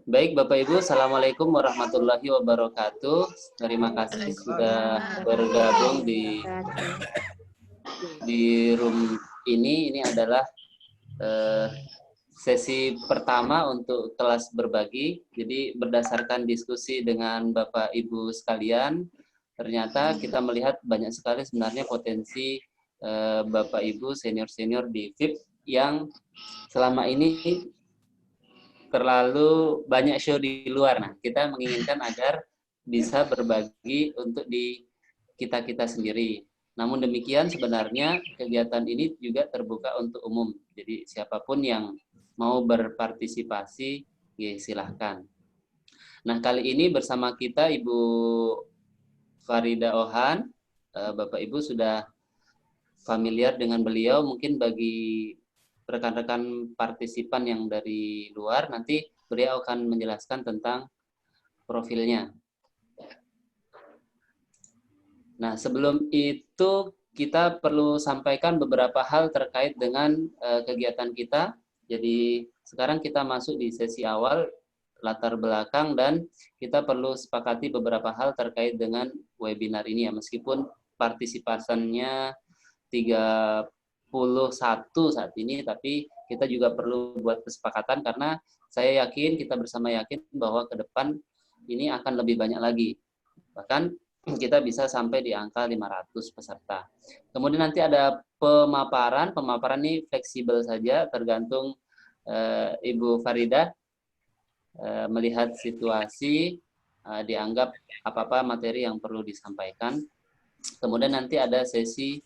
Baik Bapak Ibu, Assalamualaikum warahmatullahi wabarakatuh. Terima kasih sudah bergabung di room ini. Ini adalah sesi pertama untuk kelas berbagi. Jadi berdasarkan diskusi dengan Bapak Ibu sekalian, ternyata kita melihat banyak sekali sebenarnya potensi Bapak Ibu senior-senior di VIP yang selama ini terlalu banyak show di luar. Nah, kita menginginkan agar bisa berbagi untuk di kita-kita sendiri. Namun demikian sebenarnya kegiatan ini juga terbuka untuk umum. Jadi siapapun yang mau berpartisipasi, ya silahkan. Nah, kali ini bersama kita Ibu Farida Ohan. Bapak Ibu sudah familiar dengan beliau, mungkin bagi rekan-rekan partisipan yang dari luar, nanti beliau akan menjelaskan tentang profilnya. Nah, sebelum itu kita perlu sampaikan beberapa hal terkait dengan kegiatan kita. Jadi sekarang kita masuk di sesi awal, latar belakang, dan kita perlu sepakati beberapa hal terkait dengan webinar ini ya, meskipun partisipannya 31 saat ini, tapi kita juga perlu buat kesepakatan karena saya yakin, kita bersama yakin bahwa ke depan ini akan lebih banyak lagi. Bahkan kita bisa sampai di angka 500 peserta. Kemudian nanti ada pemaparan ini fleksibel saja, tergantung Ibu Farida melihat situasi, dianggap apa-apa materi yang perlu disampaikan. Kemudian nanti ada sesi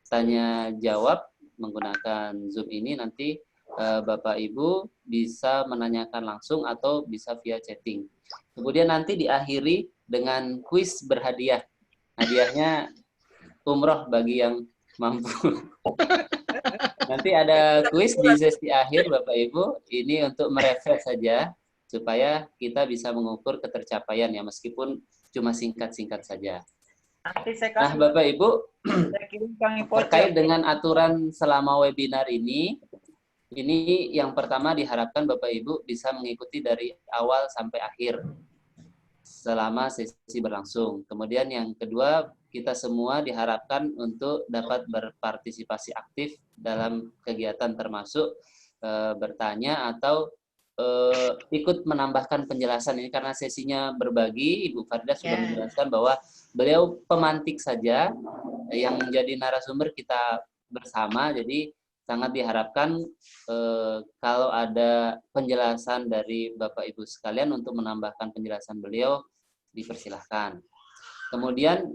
tanya jawab menggunakan Zoom ini, nanti Bapak Ibu bisa menanyakan langsung atau bisa via chatting. Kemudian nanti diakhiri dengan kuis berhadiah. Hadiahnya umroh bagi yang mampu. Nanti ada kuis di sesi akhir Bapak Ibu, ini untuk merefresh saja supaya kita bisa mengukur ketercapaian ya, meskipun cuma singkat-singkat saja. Nah, Bapak Ibu, terkait dengan aturan selama webinar ini yang pertama diharapkan Bapak Ibu bisa mengikuti dari awal sampai akhir selama sesi berlangsung. Kemudian yang kedua, kita semua diharapkan untuk dapat berpartisipasi aktif dalam kegiatan, termasuk bertanya atau ikut menambahkan penjelasan ini, karena sesinya berbagi. Ibu Farida sudah menjelaskan bahwa beliau pemantik saja yang menjadi narasumber kita bersama, jadi sangat diharapkan kalau ada penjelasan dari Bapak Ibu sekalian untuk menambahkan penjelasan beliau, dipersilahkan. Kemudian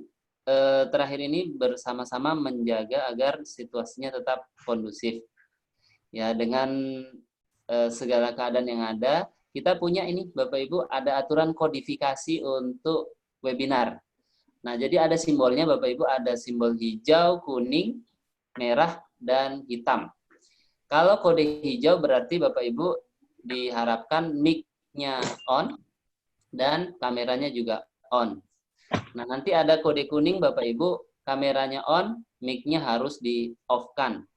terakhir ini bersama-sama menjaga agar situasinya tetap kondusif. Ya, dengan segala keadaan yang ada, kita punya ini Bapak Ibu ada aturan kodifikasi untuk webinar. Nah, jadi ada simbolnya Bapak Ibu, ada simbol hijau, kuning, merah, dan hitam. Kalau kode hijau berarti Bapak Ibu diharapkan mic-nya on dan kameranya juga on. Nah, nanti ada kode kuning Bapak Ibu, kameranya on, mic-nya harus di-off-kan.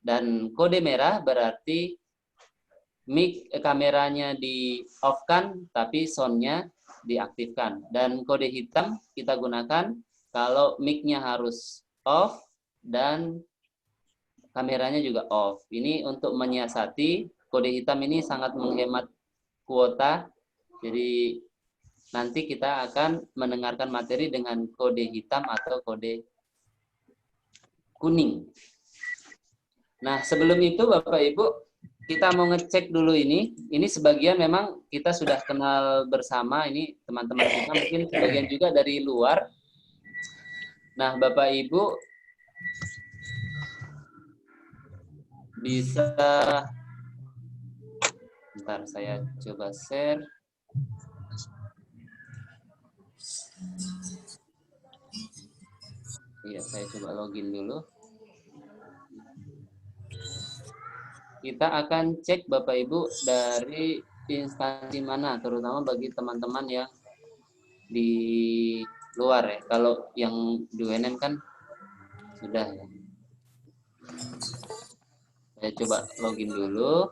Dan kode merah berarti kameranya di-off-kan tapi sound-nya diaktifkan. Dan kode hitam kita gunakan kalau mic-nya harus off dan kameranya juga off. Ini untuk menyiasati. Kode hitam ini sangat menghemat kuota. Jadi nanti kita akan mendengarkan materi dengan kode hitam atau kode kuning. Nah, sebelum itu Bapak Ibu, kita mau ngecek dulu ini. Ini sebagian memang kita sudah kenal bersama, ini teman-teman kita, mungkin sebagian juga dari luar. Nah, Bapak Ibu bisa, bentar saya coba share. Iya, saya coba login dulu. Kita akan cek Bapak Ibu dari instansi mana, terutama bagi teman-teman yang di luar ya. Kalau yang di UNM kan sudah ya. Saya coba login dulu.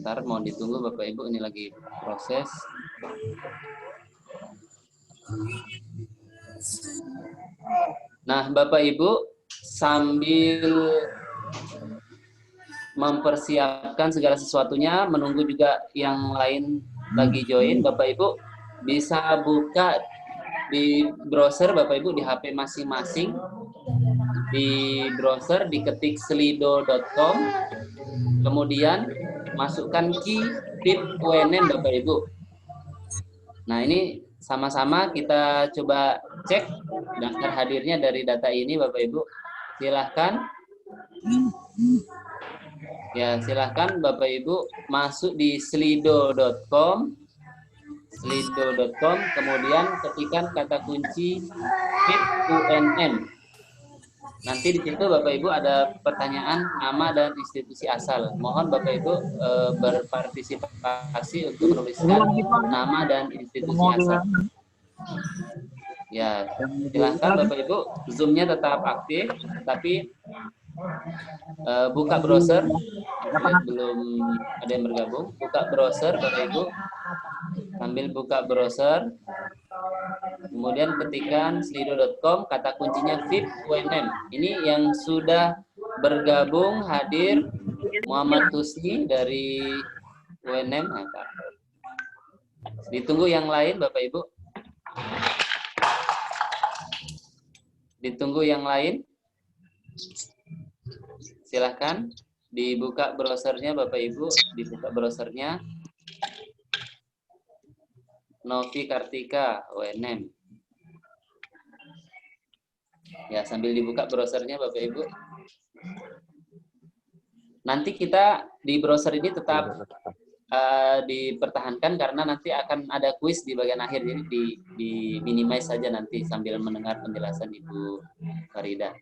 Sebentar, mohon ditunggu Bapak Ibu, ini lagi proses. Nah, Bapak Ibu sambil mempersiapkan segala sesuatunya, menunggu juga yang lain lagi join, Bapak Ibu bisa buka di browser Bapak Ibu di HP masing-masing. Di browser diketik slido.com, kemudian masukkan key pip UNM Bapak Ibu. Nah, ini sama-sama kita coba cek daftar hadirnya dari data ini Bapak Ibu. Silahkan. Ya, silahkan Bapak Ibu masuk di slido.com, kemudian ketikkan kata kunci pip UNM. Nanti di situ Bapak Ibu ada pertanyaan nama dan institusi asal. Mohon Bapak Ibu berpartisipasi untuk menuliskan nama dan institusi asal. Ya, silahkan Bapak Ibu, Zoom-nya tetap aktif, tapi buka browser. Belum ada yang bergabung. Buka browser Bapak Ibu. Sambil buka browser, kemudian ketikkan slido.com, kata kuncinya VIP UNM. Ini yang sudah bergabung hadir Muhammad Husni dari UNM. Ditunggu yang lain Bapak Ibu. Ditunggu yang lain. Silahkan dibuka browsernya Bapak Ibu, dibuka browsernya. Novi Kartika, UNM. Ya, sambil dibuka browsernya Bapak Ibu. Nanti kita di browser ini tetap dipertahankan karena nanti akan ada kuis di bagian akhir, jadi di minimize saja nanti sambil mendengar penjelasan Ibu Farida.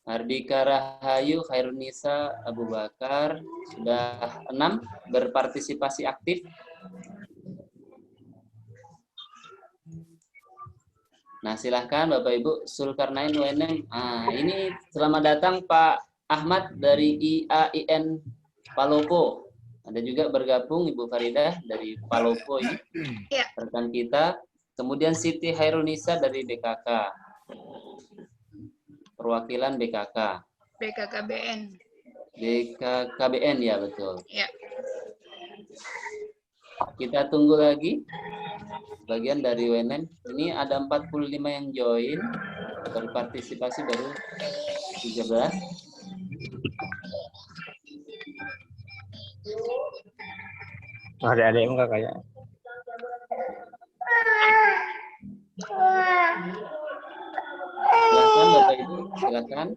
Hardika Rahayu, Khairunisa, Abu Bakar, sudah 6 berpartisipasi aktif. Nah, silahkan Bapak Ibu, Zulkarnain UNM. Ini selamat datang Pak Ahmad dari IAIN Palopo. Ada juga bergabung Ibu Farida dari Palopo ini, rekan kita. Kemudian Siti Khairunisa dari BKK. Perwakilan BKK. BKKBN. BKKBN ya, betul. Ya. Kita tunggu lagi bagian dari UNM. Ini ada 45 yang join, berpartisipasi baru 13. Adik-adik enggak kayak. Silakan Bapak Ibu, silakan.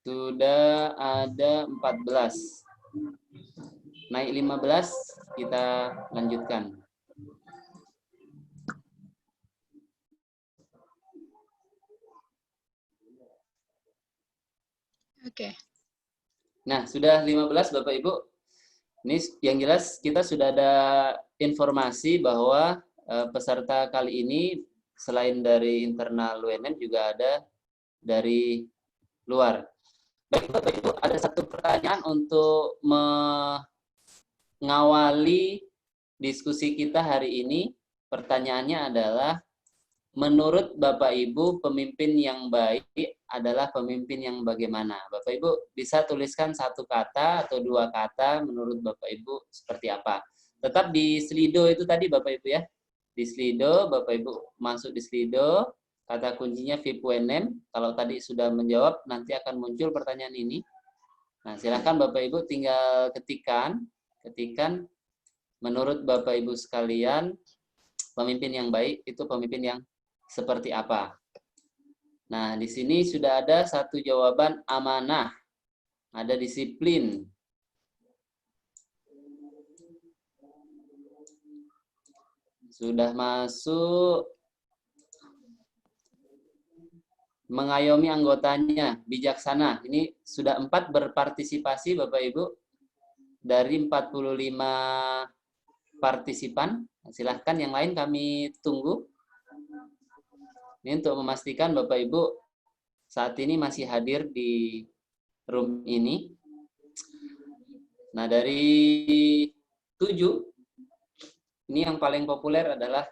Sudah ada 14. Naik 15, kita lanjutkan. Oke. Nah, sudah 15 Bapak Ibu. Ini yang jelas kita sudah ada informasi bahwa peserta kali ini selain dari internal UNM juga ada dari luar. Baik Bapak Ibu, ada satu pertanyaan untuk mengawali diskusi kita hari ini. Pertanyaannya adalah, menurut Bapak Ibu, pemimpin yang baik adalah pemimpin yang bagaimana? Bapak Ibu bisa tuliskan satu kata atau dua kata menurut Bapak Ibu seperti apa. Tetap di Slido itu tadi Bapak Ibu ya. Di Slido, Bapak Ibu masuk di Slido, kata kuncinya VIP UNM. Kalau tadi sudah menjawab, nanti akan muncul pertanyaan ini. Nah, silakan Bapak Ibu tinggal ketikkan menurut Bapak Ibu sekalian, pemimpin yang baik itu pemimpin yang seperti apa? Nah, di sini sudah ada satu jawaban amanah, ada disiplin, sudah masuk mengayomi anggotanya, bijaksana. Ini sudah 4 berpartisipasi Bapak Ibu. dari 45 partisipan. Silahkan yang lain kami tunggu. Ini untuk memastikan Bapak Ibu saat ini masih hadir di room ini. Nah, dari 7, ini yang paling populer adalah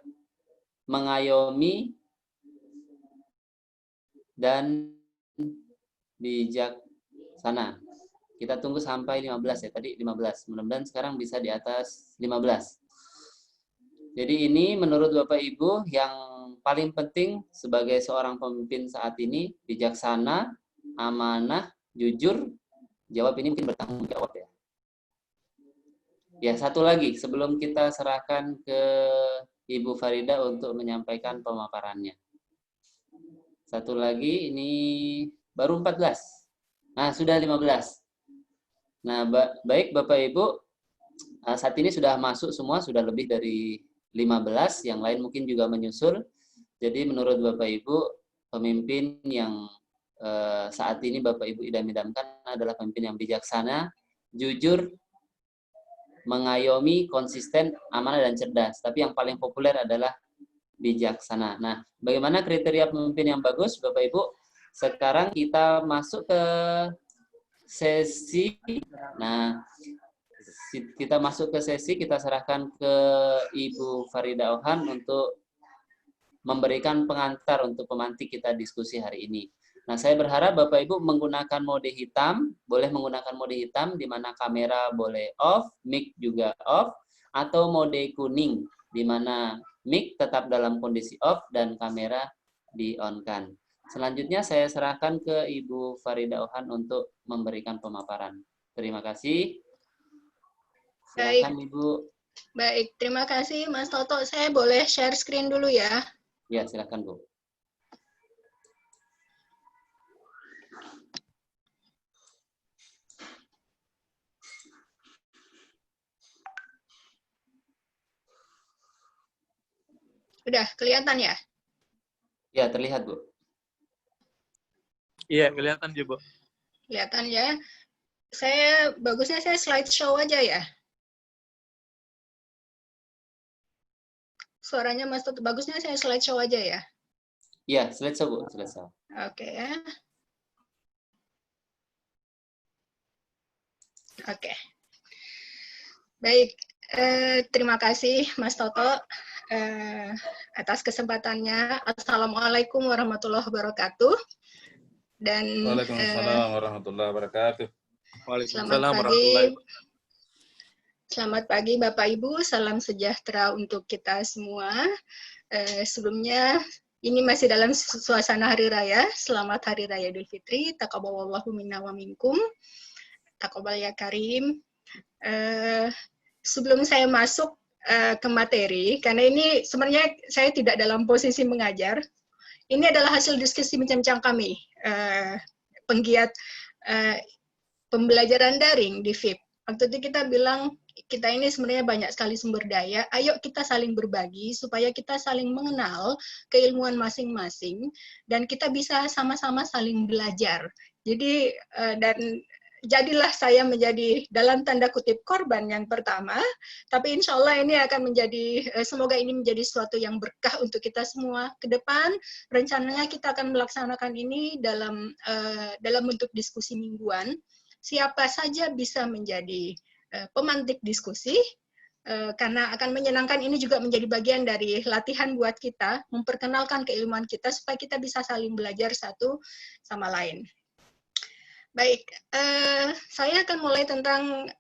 mengayomi dan bijaksana. Kita tunggu sampai 15 ya, tadi 15. Mudah-mudahan sekarang bisa di atas 15. Jadi ini menurut Bapak Ibu yang paling penting sebagai seorang pemimpin saat ini, bijaksana, amanah, jujur. Jawab ini mungkin bertanggung jawab ya. Ya, satu lagi sebelum kita serahkan ke Ibu Farida untuk menyampaikan pemaparannya. Satu lagi, ini baru 14. Nah, sudah 15. Nah, baik Bapak Ibu, saat ini sudah masuk semua, sudah lebih dari 15, yang lain mungkin juga menyusul. Jadi menurut Bapak Ibu, pemimpin yang saat ini Bapak Ibu idam-idamkan adalah pemimpin yang bijaksana, jujur, mengayomi, konsisten, amanah, dan cerdas. Tapi yang paling populer adalah bijaksana. Nah, bagaimana kriteria pemimpin yang bagus, Bapak Ibu? Sekarang kita masuk ke sesi. Nah, kita masuk ke sesi, kita serahkan ke Ibu Farida Ohan untuk memberikan pengantar untuk pemantik kita diskusi hari ini. Nah, saya berharap Bapak Ibu menggunakan mode hitam, boleh menggunakan mode hitam di mana kamera boleh off, mic juga off, atau mode kuning di mana mic tetap dalam kondisi off dan kamera di-on-kan. Selanjutnya saya serahkan ke Ibu Farida Ohan untuk memberikan pemaparan. Terima kasih. Silakan Ibu. Baik, terima kasih Mas Toto. Saya boleh share screen dulu ya? Ya, silakan Bu. Udah kelihatan ya? Ya, terlihat Bu. Iya, kelihatan juga. Kelihatan ya. Bagusnya saya slideshow aja ya. Suaranya Mas Toto, bagusnya saya slideshow aja ya. Iya, slideshow Bu, slideshow. Oke ya. Oke. Baik, terima kasih Mas Toto atas kesempatannya. Assalamualaikum warahmatullahi wabarakatuh. Dan Waalaikumsalam warahmatullahi wabarakatuh. Waalaikumsalam warahmatullahi wabarakatuh. Selamat pagi Bapak Ibu, salam sejahtera untuk kita semua. Sebelumnya ini masih dalam suasana hari raya. Selamat Hari Raya Idul Fitri. Taqabbalallahu minna wa minkum. Taqabbal ya karim. Sebelum saya masuk ke materi, karena ini sebenarnya saya tidak dalam posisi mengajar. Ini adalah hasil diskusi bincang-bincang kami, penggiat pembelajaran daring di VIP. Waktu itu kita bilang, kita ini sebenarnya banyak sekali sumber daya, ayo kita saling berbagi, supaya kita saling mengenal keilmuan masing-masing, dan kita bisa sama-sama saling belajar. Jadi, dan jadilah saya menjadi dalam tanda kutip korban yang pertama, tapi insya Allah ini akan menjadi, semoga ini menjadi sesuatu yang berkah untuk kita semua ke depan. Rencananya kita akan melaksanakan ini dalam bentuk diskusi mingguan. Siapa saja bisa menjadi pemantik diskusi, karena akan menyenangkan. Ini juga menjadi bagian dari latihan buat kita, memperkenalkan keilmuan kita supaya kita bisa saling belajar satu sama lain. Baik, saya akan mulai tentang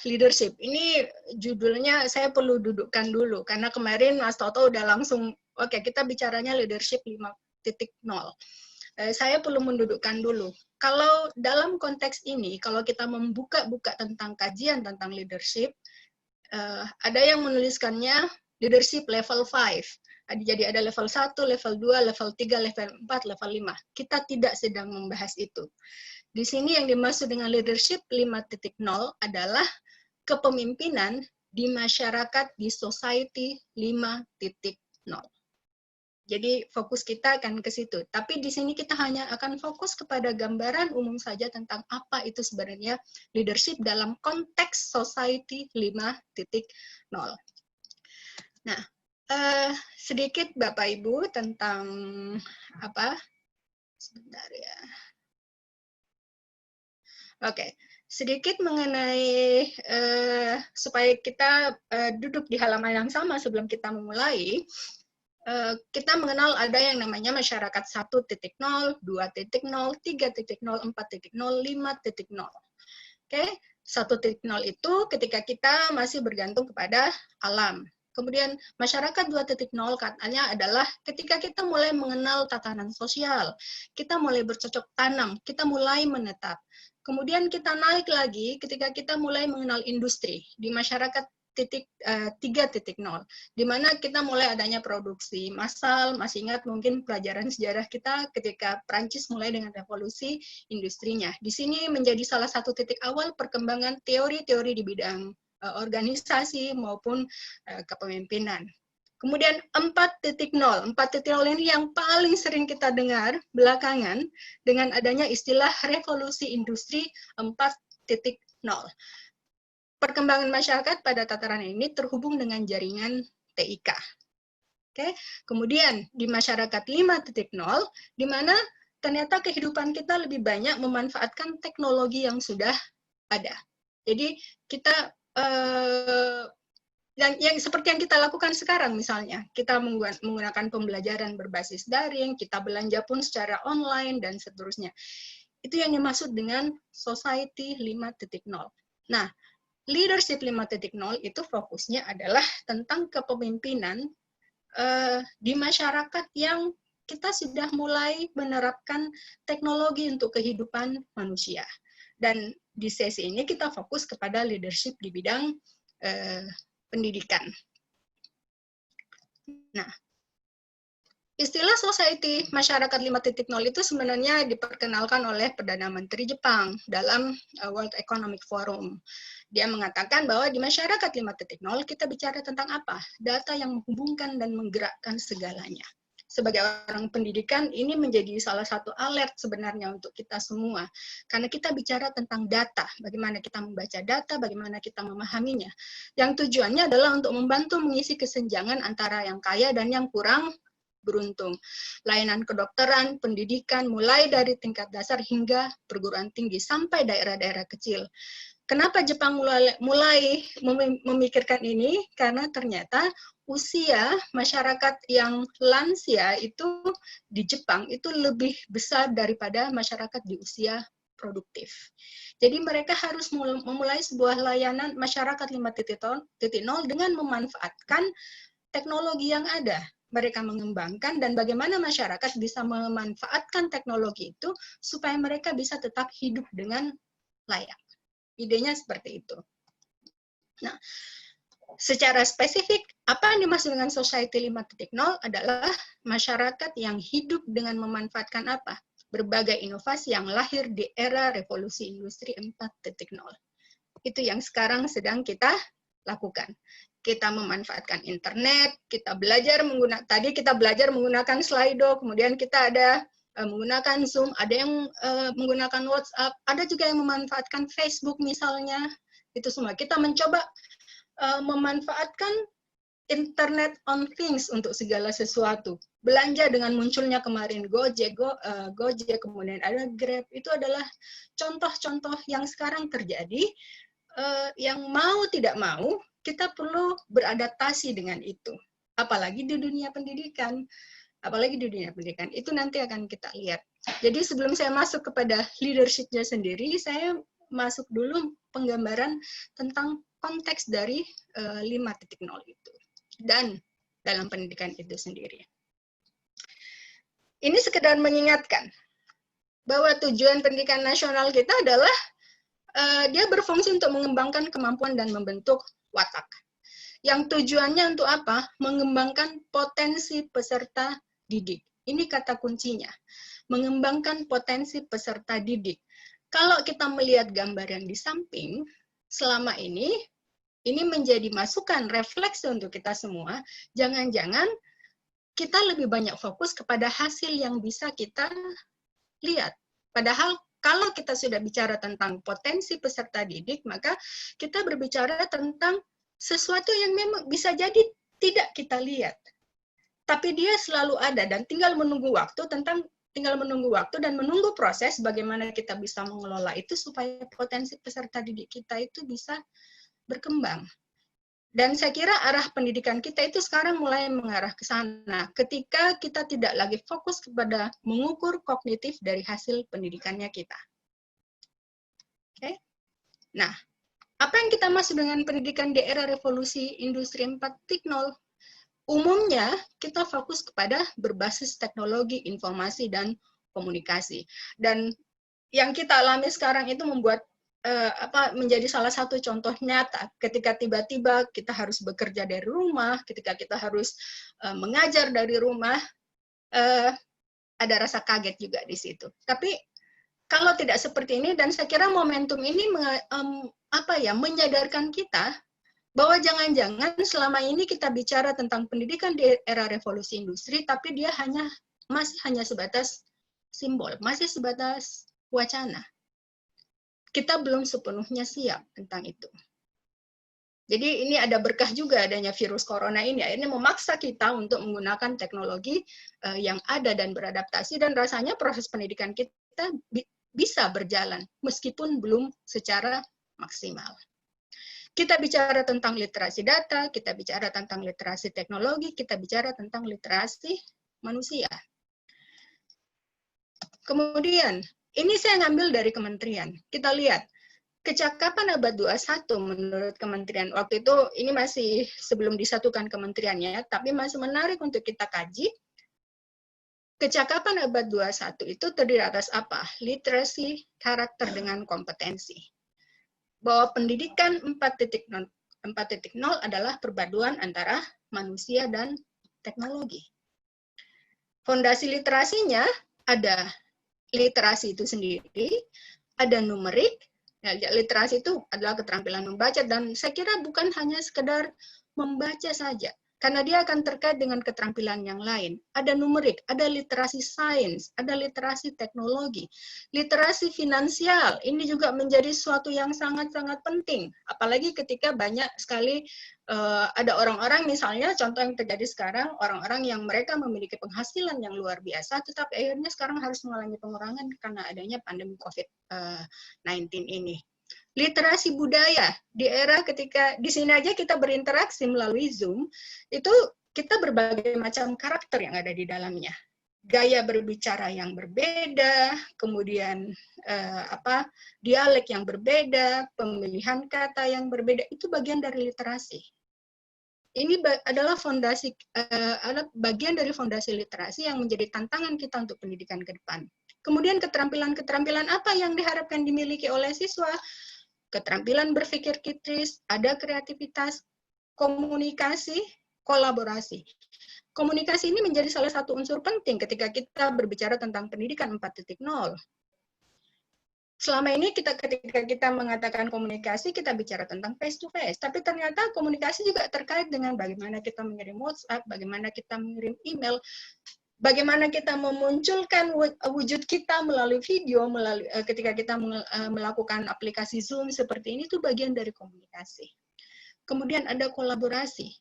leadership. Ini judulnya saya perlu dudukkan dulu, karena kemarin Mas Toto udah langsung, oke, kita bicaranya leadership 5.0. Saya perlu mendudukkan dulu. Kalau dalam konteks ini, kalau kita membuka-buka tentang kajian tentang leadership, ada yang menuliskannya leadership level 5. Jadi ada level 1, level 2, level 3, level 4, level 5. Kita tidak sedang membahas itu. Di sini yang dimaksud dengan leadership 5.0 adalah kepemimpinan di masyarakat, di society 5.0. Jadi fokus kita akan ke situ. Tapi di sini kita hanya akan fokus kepada gambaran umum saja tentang apa itu sebenarnya leadership dalam konteks society 5.0. Nah, sedikit Bapak Ibu tentang apa? Sebentar ya. Oke, sedikit mengenai supaya kita duduk di halaman yang sama sebelum kita memulai. Kita mengenal ada yang namanya masyarakat 1.0, 2.0, 3.0, 4.0, 5.0. Oke, 1.0 itu ketika kita masih bergantung kepada alam. Kemudian masyarakat 2.0 katanya adalah ketika kita mulai mengenal tatanan sosial, kita mulai bercocok tanam, kita mulai menetap. Kemudian kita naik lagi ketika kita mulai mengenal industri di masyarakat 3.0, di mana kita mulai adanya produksi massal. Masih ingat mungkin pelajaran sejarah kita ketika Prancis mulai dengan revolusi industrinya. Di sini menjadi salah satu titik awal perkembangan teori-teori di bidang organisasi maupun kepemimpinan. Kemudian 4.0. 4.0 ini yang paling sering kita dengar belakangan dengan adanya istilah revolusi industri 4.0. Perkembangan masyarakat pada tataran ini terhubung dengan jaringan TIK. Oke, kemudian di masyarakat 5.0, di mana ternyata kehidupan kita lebih banyak memanfaatkan teknologi yang sudah ada. Jadi kita yang seperti yang kita lakukan sekarang misalnya, kita menggunakan pembelajaran berbasis daring, kita belanja pun secara online dan seterusnya. Itu yang dimaksud dengan society 5.0. Nah, leadership 5.0 itu fokusnya adalah tentang kepemimpinan di masyarakat yang kita sudah mulai menerapkan teknologi untuk kehidupan manusia. Dan di sesi ini kita fokus kepada leadership di bidang pendidikan. Nah, istilah society masyarakat 5.0 itu sebenarnya diperkenalkan oleh Perdana Menteri Jepang dalam World Economic Forum. Dia mengatakan bahwa di masyarakat 5.0 kita bicara tentang apa? Data yang menghubungkan dan menggerakkan segalanya. Sebagai orang pendidikan, ini menjadi salah satu alert sebenarnya untuk kita semua. Karena kita bicara tentang data, bagaimana kita membaca data, bagaimana kita memahaminya. Yang tujuannya adalah untuk membantu mengisi kesenjangan antara yang kaya dan yang kurang beruntung. Layanan kedokteran, pendidikan, mulai dari tingkat dasar hingga perguruan tinggi sampai daerah-daerah kecil. Kenapa Jepang mulai memikirkan ini? Karena ternyata usia masyarakat yang lansia itu di Jepang itu lebih besar daripada masyarakat di usia produktif. Jadi mereka harus memulai sebuah layanan masyarakat 5.0 dengan memanfaatkan teknologi yang ada. Mereka mengembangkan dan bagaimana masyarakat bisa memanfaatkan teknologi itu supaya mereka bisa tetap hidup dengan layak. Idenya seperti itu. Nah, secara spesifik, apa yang dimaksud dengan society 5.0 adalah masyarakat yang hidup dengan memanfaatkan apa? Berbagai inovasi yang lahir di era revolusi industri 4.0. Itu yang sekarang sedang kita lakukan. Kita memanfaatkan internet, kita belajar menggunakan Slido, kemudian kita ada menggunakan Zoom, ada yang menggunakan WhatsApp, ada juga yang memanfaatkan Facebook misalnya. Itu semua kita mencoba memanfaatkan Internet on Things untuk segala sesuatu. Belanja dengan munculnya kemarin Gojek, kemudian ada Grab, itu adalah contoh-contoh yang sekarang terjadi, yang mau tidak mau kita perlu beradaptasi dengan itu. Apalagi di dunia pendidikan. Itu nanti akan kita lihat. Jadi sebelum saya masuk kepada leadership-nya sendiri, saya masuk dulu penggambaran tentang konteks dari 5.0 itu dan dalam pendidikan itu sendiri. Ini sekedar mengingatkan bahwa tujuan pendidikan nasional kita adalah dia berfungsi untuk mengembangkan kemampuan dan membentuk watak. Yang tujuannya untuk apa? Mengembangkan potensi peserta didik. Ini kata kuncinya. Mengembangkan potensi peserta didik. Kalau kita melihat gambar yang di samping, selama ini menjadi masukan, refleksi untuk kita semua, jangan-jangan kita lebih banyak fokus kepada hasil yang bisa kita lihat. Padahal kalau kita sudah bicara tentang potensi peserta didik, maka kita berbicara tentang sesuatu yang memang bisa jadi tidak kita lihat. Tapi dia selalu ada dan tinggal menunggu waktu dan menunggu proses bagaimana kita bisa mengelola itu supaya potensi peserta didik kita itu bisa berkembang. Dan saya kira arah pendidikan kita itu sekarang mulai mengarah ke sana, ketika kita tidak lagi fokus kepada mengukur kognitif dari hasil pendidikannya kita. Oke? Nah, apa yang kita maksud dengan pendidikan di era revolusi industri 4.0? Umumnya kita fokus kepada berbasis teknologi, informasi, dan komunikasi. Dan yang kita alami sekarang itu membuat menjadi salah satu contoh nyata ketika tiba-tiba kita harus bekerja dari rumah, ketika kita harus mengajar dari rumah, ada rasa kaget juga di situ. Tapi kalau tidak seperti ini, dan saya kira momentum ini menyadarkan kita bahwa jangan-jangan selama ini kita bicara tentang pendidikan di era revolusi industri, tapi dia masih hanya sebatas simbol, masih sebatas wacana. Kita belum sepenuhnya siap tentang itu. Jadi ini ada berkah juga adanya virus corona ini, akhirnya memaksa kita untuk menggunakan teknologi yang ada dan beradaptasi, dan rasanya proses pendidikan kita bisa berjalan, meskipun belum secara maksimal. Kita bicara tentang literasi data, kita bicara tentang literasi teknologi, kita bicara tentang literasi manusia. Kemudian, ini saya ngambil dari kementerian. Kita lihat, kecakapan abad 21 menurut kementerian. Waktu itu, ini masih sebelum disatukan kementeriannya, tapi masih menarik untuk kita kaji. Kecakapan abad 21 itu terdiri atas apa? Literasi, karakter dengan kompetensi. Bahwa pendidikan 4.0 adalah perpaduan antara manusia dan teknologi. Fondasi literasinya ada literasi itu sendiri, ada numerik. Literasi itu adalah keterampilan membaca, dan saya kira bukan hanya sekedar membaca saja, karena dia akan terkait dengan keterampilan yang lain. Ada numerik, ada literasi sains, ada literasi teknologi, literasi finansial. Ini juga menjadi suatu yang sangat-sangat penting, apalagi ketika banyak sekali ada orang-orang, misalnya contoh yang terjadi sekarang, orang-orang yang mereka memiliki penghasilan yang luar biasa, tetapi akhirnya sekarang harus mengalami pengurangan karena adanya pandemi COVID-19 ini. Literasi budaya, di era ketika di sini aja kita berinteraksi melalui Zoom, itu kita berbagai macam karakter yang ada di dalamnya. Gaya berbicara yang berbeda, kemudian dialek yang berbeda, pemilihan kata yang berbeda, itu bagian dari literasi. Ini adalah bagian dari fondasi literasi yang menjadi tantangan kita untuk pendidikan ke depan. Kemudian keterampilan-keterampilan apa yang diharapkan dimiliki oleh siswa? Keterampilan berpikir kritis, ada kreativitas, komunikasi, kolaborasi. Komunikasi ini menjadi salah satu unsur penting ketika kita berbicara tentang pendidikan 4.0. Selama ini ketika kita mengatakan komunikasi, kita bicara tentang face to face, tapi ternyata komunikasi juga terkait dengan bagaimana kita mengirim WhatsApp, bagaimana kita mengirim email, bagaimana kita memunculkan wujud kita melalui video, ketika kita melakukan aplikasi Zoom seperti ini, itu bagian dari komunikasi. Kemudian ada kolaborasi.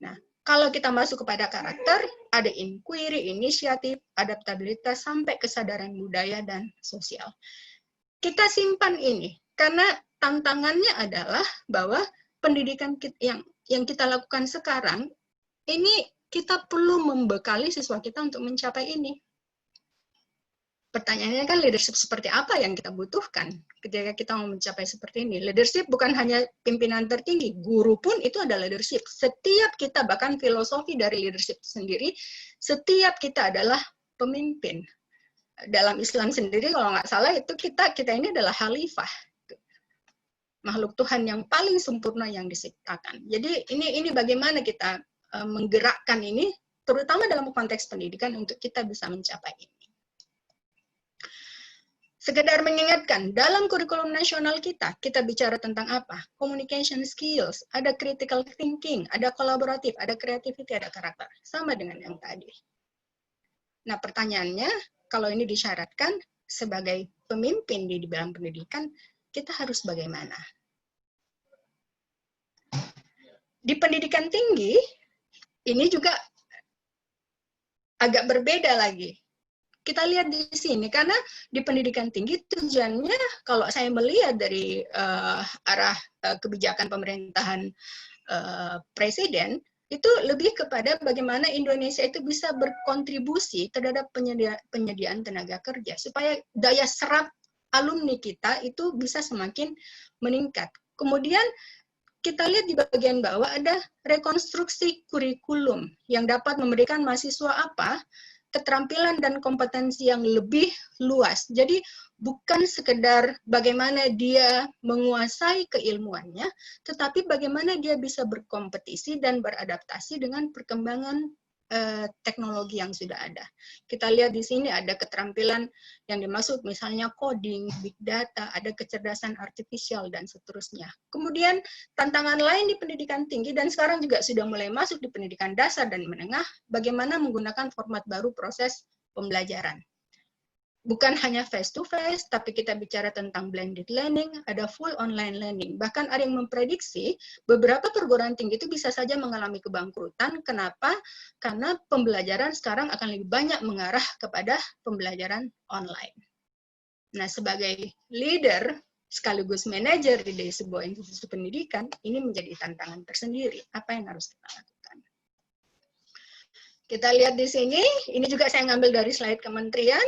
Nah, kalau kita masuk kepada karakter, ada inquiry, inisiatif, adaptabilitas, sampai kesadaran budaya dan sosial. Kita simpan ini, karena tantangannya adalah bahwa pendidikan yang kita lakukan sekarang, ini kita perlu membekali siswa kita untuk mencapai ini. Pertanyaannya kan leadership seperti apa yang kita butuhkan ketika kita mau mencapai seperti ini. Leadership bukan hanya pimpinan tertinggi, guru pun itu adalah leadership. Setiap kita, bahkan filosofi dari leadership sendiri, setiap kita adalah pemimpin. Dalam Islam sendiri, kalau nggak salah, itu kita ini adalah khalifah. Makhluk Tuhan yang paling sempurna yang diciptakan. Jadi ini bagaimana kita menggerakkan ini, terutama dalam konteks pendidikan, untuk kita bisa mencapai ini. Sekedar mengingatkan, dalam kurikulum nasional kita bicara tentang apa? Communication skills, ada critical thinking, ada kolaboratif, ada creativity, ada karakter. Sama dengan yang tadi. Nah, pertanyaannya, kalau ini disyaratkan sebagai pemimpin di bidang pendidikan, kita harus bagaimana? Di pendidikan tinggi, ini juga agak berbeda lagi. Kita lihat di sini, karena di pendidikan tinggi tujuannya, kalau saya melihat dari arah kebijakan pemerintahan presiden, itu lebih kepada bagaimana Indonesia itu bisa berkontribusi terhadap penyediaan tenaga kerja, supaya daya serap alumni kita itu bisa semakin meningkat. Kemudian kita lihat di bagian bawah ada rekonstruksi kurikulum yang dapat memberikan mahasiswa apa? Keterampilan dan kompetensi yang lebih luas. Jadi bukan sekedar bagaimana dia menguasai keilmuannya, tetapi bagaimana dia bisa berkompetisi dan beradaptasi dengan perkembangan teknologi yang sudah ada. Kita lihat di sini ada keterampilan yang dimaksud misalnya coding, big data, ada kecerdasan artifisial, dan seterusnya. Kemudian tantangan lain di pendidikan tinggi, dan sekarang juga sudah mulai masuk di pendidikan dasar dan menengah, bagaimana menggunakan format baru proses pembelajaran. Bukan hanya face-to-face, tapi kita bicara tentang blended learning, ada full online learning. Bahkan ada yang memprediksi beberapa perguruan tinggi itu bisa saja mengalami kebangkrutan. Kenapa? Karena pembelajaran sekarang akan lebih banyak mengarah kepada pembelajaran online. Nah, sebagai leader sekaligus manajer di sebuah institusi pendidikan, ini menjadi tantangan tersendiri. Apa yang harus kita lakukan? Kita lihat di sini, ini juga saya ngambil dari slide kementerian.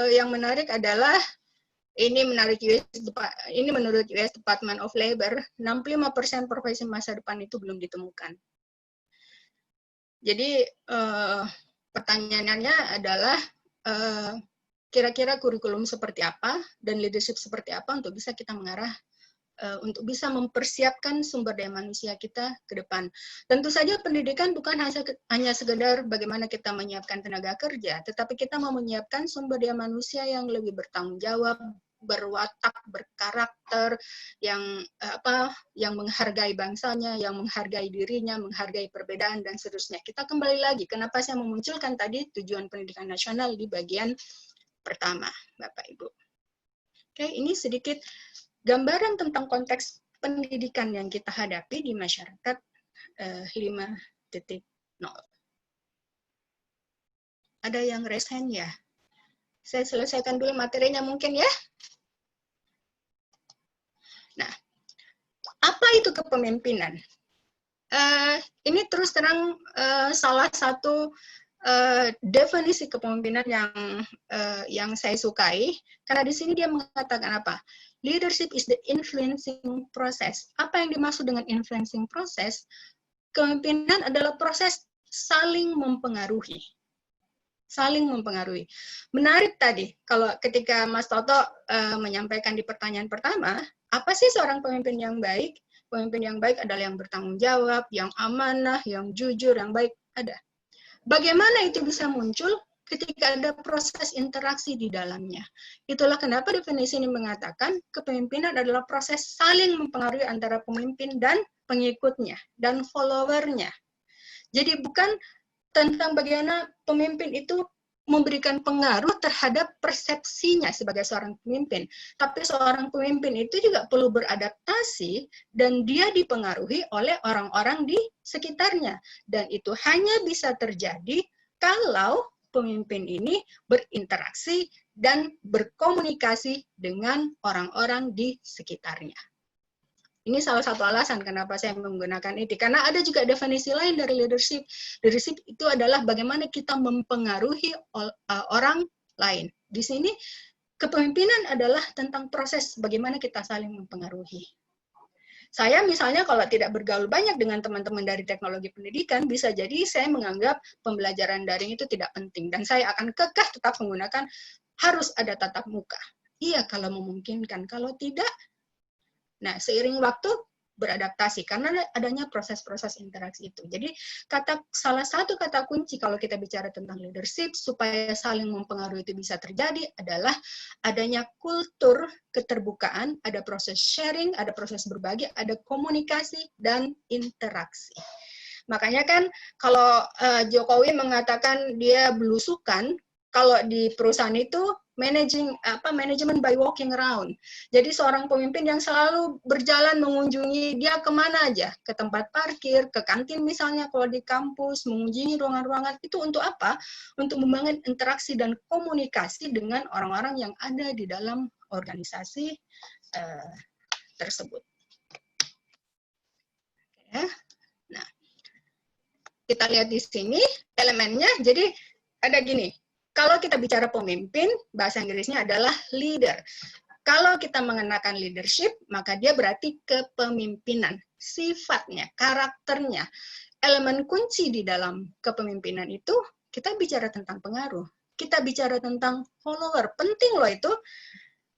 Yang menarik adalah ini menurut US Department of Labor, 65% profesi masa depan itu belum ditemukan. Jadi pertanyaannya adalah kira-kira kurikulum seperti apa dan leadership seperti apa untuk bisa kita mengarah untuk bisa mempersiapkan sumber daya manusia kita ke depan. Tentu saja pendidikan bukan hanya sekedar bagaimana kita menyiapkan tenaga kerja, tetapi kita mau menyiapkan sumber daya manusia yang lebih bertanggung jawab, berwatak, berkarakter, yang menghargai bangsanya, yang menghargai dirinya, menghargai perbedaan, dan seterusnya. Kita kembali lagi, kenapa saya memunculkan tadi tujuan pendidikan nasional di bagian pertama, Bapak Ibu. Oke, ini sedikit gambaran tentang konteks pendidikan yang kita hadapi di masyarakat 5.0. Ada yang raise hand ya? Saya selesaikan dulu materinya mungkin ya. Nah, apa itu kepemimpinan? Ini terus terang salah satu definisi kepemimpinan yang saya sukai, karena di sini dia mengatakan apa? Leadership is the influencing process. Apa yang dimaksud dengan influencing process? Kepemimpinan adalah proses saling mempengaruhi. Saling mempengaruhi. Menarik tadi, kalau ketika Mas Toto menyampaikan di pertanyaan pertama, apa sih seorang pemimpin yang baik? Pemimpin yang baik adalah yang bertanggung jawab, yang amanah, yang jujur, yang baik. Ada. Bagaimana itu bisa muncul? Ketika ada proses interaksi di dalamnya. Itulah kenapa definisi ini mengatakan kepemimpinan adalah proses saling mempengaruhi antara pemimpin dan pengikutnya, dan followernya. Jadi bukan tentang bagaimana pemimpin itu memberikan pengaruh terhadap persepsinya sebagai seorang pemimpin. Tapi seorang pemimpin itu juga perlu beradaptasi dan dia dipengaruhi oleh orang-orang di sekitarnya. Dan itu hanya bisa terjadi kalau pemimpin ini berinteraksi dan berkomunikasi dengan orang-orang di sekitarnya. Ini salah satu alasan kenapa saya menggunakan ini. Karena ada juga definisi lain dari leadership. Leadership itu adalah bagaimana kita mempengaruhi orang lain. Di sini kepemimpinan adalah tentang proses bagaimana kita saling mempengaruhi. Saya misalnya kalau tidak bergaul banyak dengan teman-teman dari teknologi pendidikan, bisa jadi saya menganggap pembelajaran daring itu tidak penting. Dan saya akan kekeh tetap menggunakan harus ada tatap muka. Iya kalau memungkinkan, kalau tidak, nah seiring waktu beradaptasi karena adanya proses-proses interaksi itu. Jadi salah satu kata kunci kalau kita bicara tentang leadership supaya saling mempengaruhi itu bisa terjadi adalah adanya kultur keterbukaan, ada proses sharing, ada proses berbagi, ada komunikasi dan interaksi. Makanya kan kalau Jokowi mengatakan dia belusukan, kalau di perusahaan itu manajemen by walking around. Jadi seorang pemimpin yang selalu berjalan mengunjungi dia kemana aja, ke tempat parkir, ke kantin misalnya kalau di kampus, mengunjungi ruangan-ruangan, itu untuk apa? Untuk membangun interaksi dan komunikasi dengan orang-orang yang ada di dalam organisasi tersebut. Ya. Nah, kita lihat di sini elemennya, jadi ada gini. Kalau kita bicara pemimpin, bahasa Inggrisnya adalah leader. Kalau kita mengenakan leadership, maka dia berarti kepemimpinan. Sifatnya, karakternya, elemen kunci di dalam kepemimpinan itu, kita bicara tentang pengaruh. Kita bicara tentang follower. Penting loh itu.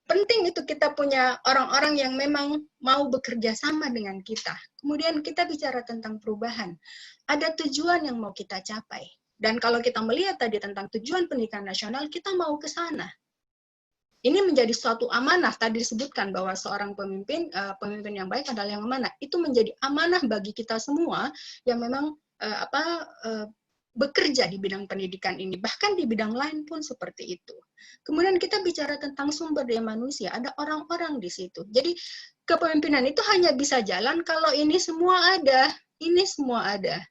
Penting itu kita punya orang-orang yang memang mau bekerja sama dengan kita. Kemudian kita bicara tentang perubahan. Ada tujuan yang mau kita capai. Dan kalau kita melihat tadi tentang tujuan pendidikan nasional, kita mau ke sana. Ini menjadi suatu amanah. Tadi disebutkan bahwa seorang pemimpin yang baik adalah yang amanah. Itu menjadi amanah bagi kita semua yang memang bekerja di bidang pendidikan ini. Bahkan di bidang lain pun seperti itu. Kemudian kita bicara tentang sumber daya manusia. Ada orang-orang di situ. Jadi kepemimpinan itu hanya bisa jalan kalau ini semua ada. Ini semua ada.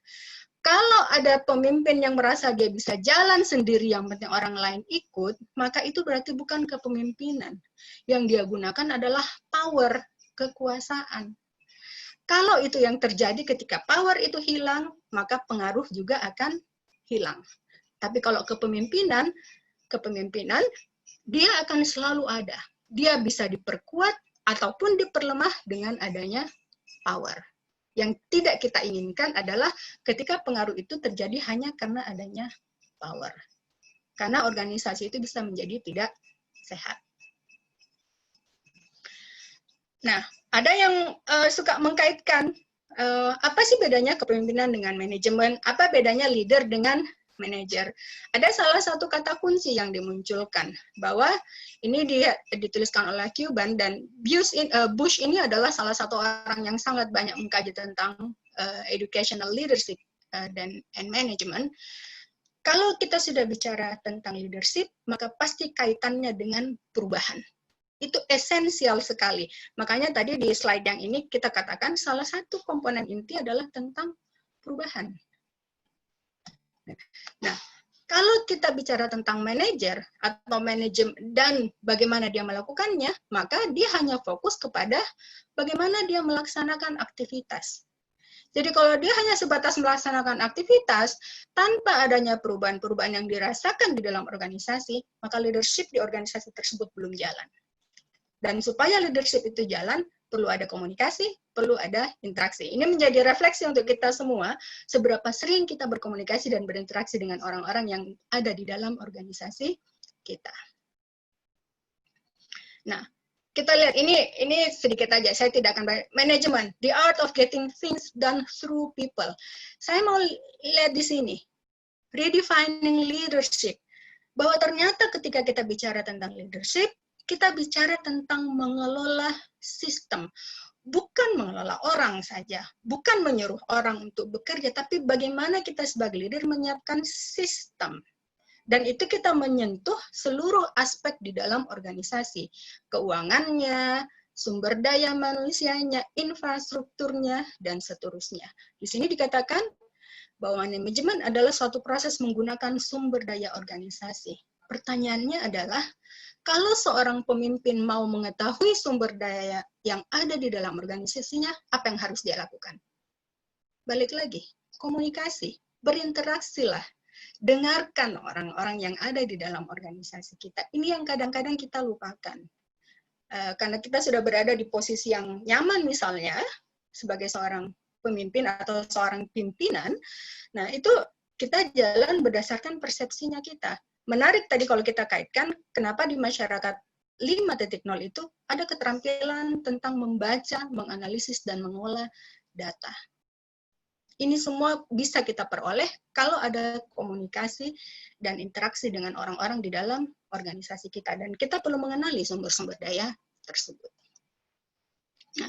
Kalau ada pemimpin yang merasa dia bisa jalan sendiri, yang penting orang lain ikut, maka itu berarti bukan kepemimpinan. Yang dia gunakan adalah power, kekuasaan. Kalau itu yang terjadi ketika power itu hilang, maka pengaruh juga akan hilang. Tapi kalau kepemimpinan, dia akan selalu ada. Dia bisa diperkuat ataupun diperlemah dengan adanya power. Yang tidak kita inginkan adalah ketika pengaruh itu terjadi hanya karena adanya power. Karena organisasi itu bisa menjadi tidak sehat. Nah, ada yang suka mengkaitkan, apa sih bedanya kepemimpinan dengan manajemen? Apa bedanya leader dengan manager? Ada salah satu kata kunci yang dimunculkan, bahwa ini dituliskan oleh Cuban, dan Bush ini adalah salah satu orang yang sangat banyak mengkaji tentang educational leadership dan management. Kalau kita sudah bicara tentang leadership, maka pasti kaitannya dengan perubahan. Itu esensial sekali. Makanya tadi di slide yang ini kita katakan salah satu komponen inti adalah tentang perubahan. Nah, kalau kita bicara tentang manajer atau manajemen dan bagaimana dia melakukannya, maka dia hanya fokus kepada bagaimana dia melaksanakan aktivitas. Jadi kalau dia hanya sebatas melaksanakan aktivitas tanpa adanya perubahan-perubahan yang dirasakan di dalam organisasi, maka leadership di organisasi tersebut belum jalan. Dan supaya leadership itu jalan, perlu ada komunikasi, perlu ada interaksi. Ini menjadi refleksi untuk kita semua, seberapa sering kita berkomunikasi dan berinteraksi dengan orang-orang yang ada di dalam organisasi kita. Nah, kita lihat ini sedikit aja, saya tidak akan banyak. Manajemen, the art of getting things done through people. Saya mau lihat di sini, redefining leadership, bahwa ternyata ketika kita bicara tentang leadership, kita bicara tentang mengelola sistem, bukan mengelola orang saja, bukan menyuruh orang untuk bekerja, tapi bagaimana kita sebagai leader menyiapkan sistem. Dan itu kita menyentuh seluruh aspek di dalam organisasi, keuangannya, sumber daya manusianya, infrastrukturnya, dan seterusnya. Di sini dikatakan bahwa manajemen adalah suatu proses menggunakan sumber daya organisasi. Pertanyaannya adalah, kalau seorang pemimpin mau mengetahui sumber daya yang ada di dalam organisasinya, apa yang harus dia lakukan? Balik lagi, komunikasi, berinteraksilah, dengarkan orang-orang yang ada di dalam organisasi kita. Ini yang kadang-kadang kita lupakan. Karena kita sudah berada di posisi yang nyaman misalnya, sebagai seorang pemimpin atau seorang pimpinan, nah itu kita jalan berdasarkan persepsinya kita. Menarik tadi kalau kita kaitkan, kenapa di masyarakat 5.0 itu ada keterampilan tentang membaca, menganalisis, dan mengolah data. Ini semua bisa kita peroleh kalau ada komunikasi dan interaksi dengan orang-orang di dalam organisasi kita. Dan kita perlu mengenali sumber-sumber daya tersebut. Nah,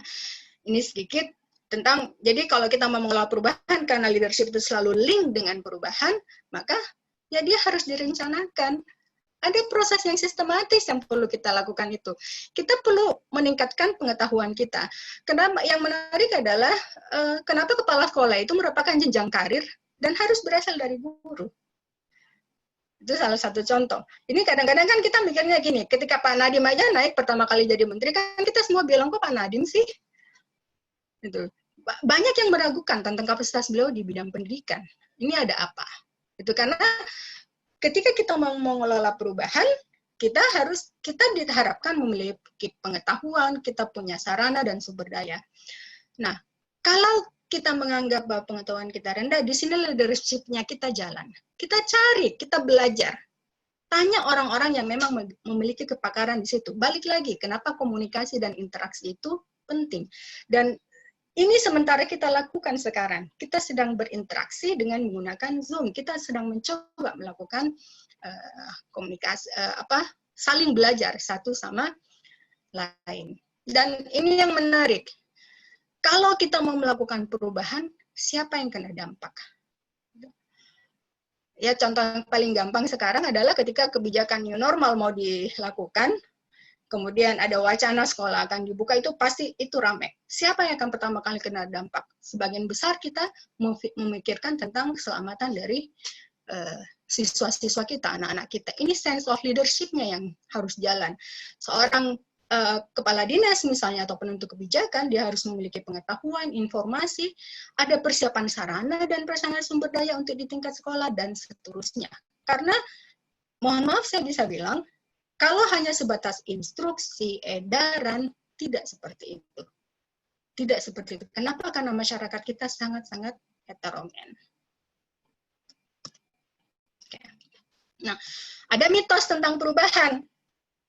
ini sedikit tentang, jadi kalau kita mau mengelola perubahan, karena leadership itu selalu link dengan perubahan, maka ya dia harus direncanakan. Ada proses yang sistematis yang perlu kita lakukan itu. Kita perlu meningkatkan pengetahuan kita. Kenapa? Yang menarik adalah kenapa kepala sekolah itu merupakan jenjang karir dan harus berasal dari guru. Itu salah satu contoh. Ini kadang-kadang kan kita mikirnya gini, ketika Pak Nadiem aja naik pertama kali jadi menteri, kan kita semua bilang, kok Pak Nadiem sih? Itu. Banyak yang meragukan tentang kapasitas beliau di bidang pendidikan. Ini ada apa? Itu karena ketika kita mau mengelola perubahan, kita diharapkan memiliki pengetahuan, kita punya sarana dan sumber daya. Nah, kalau kita menganggap bahwa pengetahuan kita rendah, di sini leadership-nya kita jalan. Kita cari, kita belajar. Tanya orang-orang yang memang memiliki kepakaran di situ. Balik lagi, kenapa komunikasi dan interaksi itu penting. Dan ini sementara kita lakukan sekarang. Kita sedang berinteraksi dengan menggunakan Zoom. Kita sedang mencoba melakukan komunikasi, saling belajar satu sama lain. Dan ini yang menarik. Kalau kita mau melakukan perubahan, siapa yang kena dampak? Ya, contoh yang paling gampang sekarang adalah ketika kebijakan new normal mau dilakukan, kemudian ada wacana sekolah akan dibuka, itu pasti itu ramai. Siapa yang akan pertama kali kena dampak? Sebagian besar kita memikirkan tentang keselamatan dari siswa-siswa kita, anak-anak kita. Ini sense of leadership-nya yang harus jalan. Seorang kepala dinas misalnya atau penentu kebijakan, dia harus memiliki pengetahuan, informasi, ada persiapan sarana dan prasarana sumber daya untuk di tingkat sekolah, dan seterusnya. Karena, mohon maaf saya bisa bilang, kalau hanya sebatas instruksi, edaran, tidak seperti itu. Tidak seperti itu. Kenapa? Karena masyarakat kita sangat-sangat heterogen. Oke. Nah, ada mitos tentang perubahan.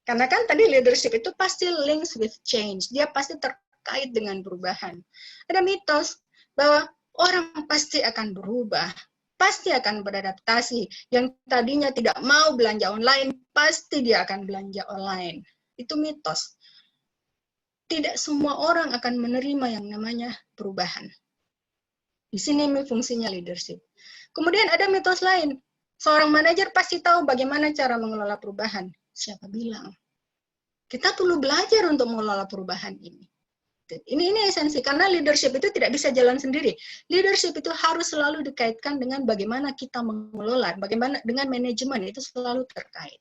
Karena kan tadi leadership itu pasti links with change. Dia pasti terkait dengan perubahan. Ada mitos bahwa orang pasti akan berubah. Pasti akan beradaptasi. Yang tadinya tidak mau belanja online, pasti dia akan belanja online. Itu mitos. Tidak semua orang akan menerima yang namanya perubahan. Di sini fungsinya leadership. Kemudian ada mitos lain. Seorang manajer pasti tahu bagaimana cara mengelola perubahan. Siapa bilang? Kita perlu belajar untuk mengelola perubahan ini. Ini esensi, karena leadership itu tidak bisa jalan sendiri. Leadership itu harus selalu dikaitkan dengan bagaimana kita mengelola, bagaimana dengan manajemen, itu selalu terkait.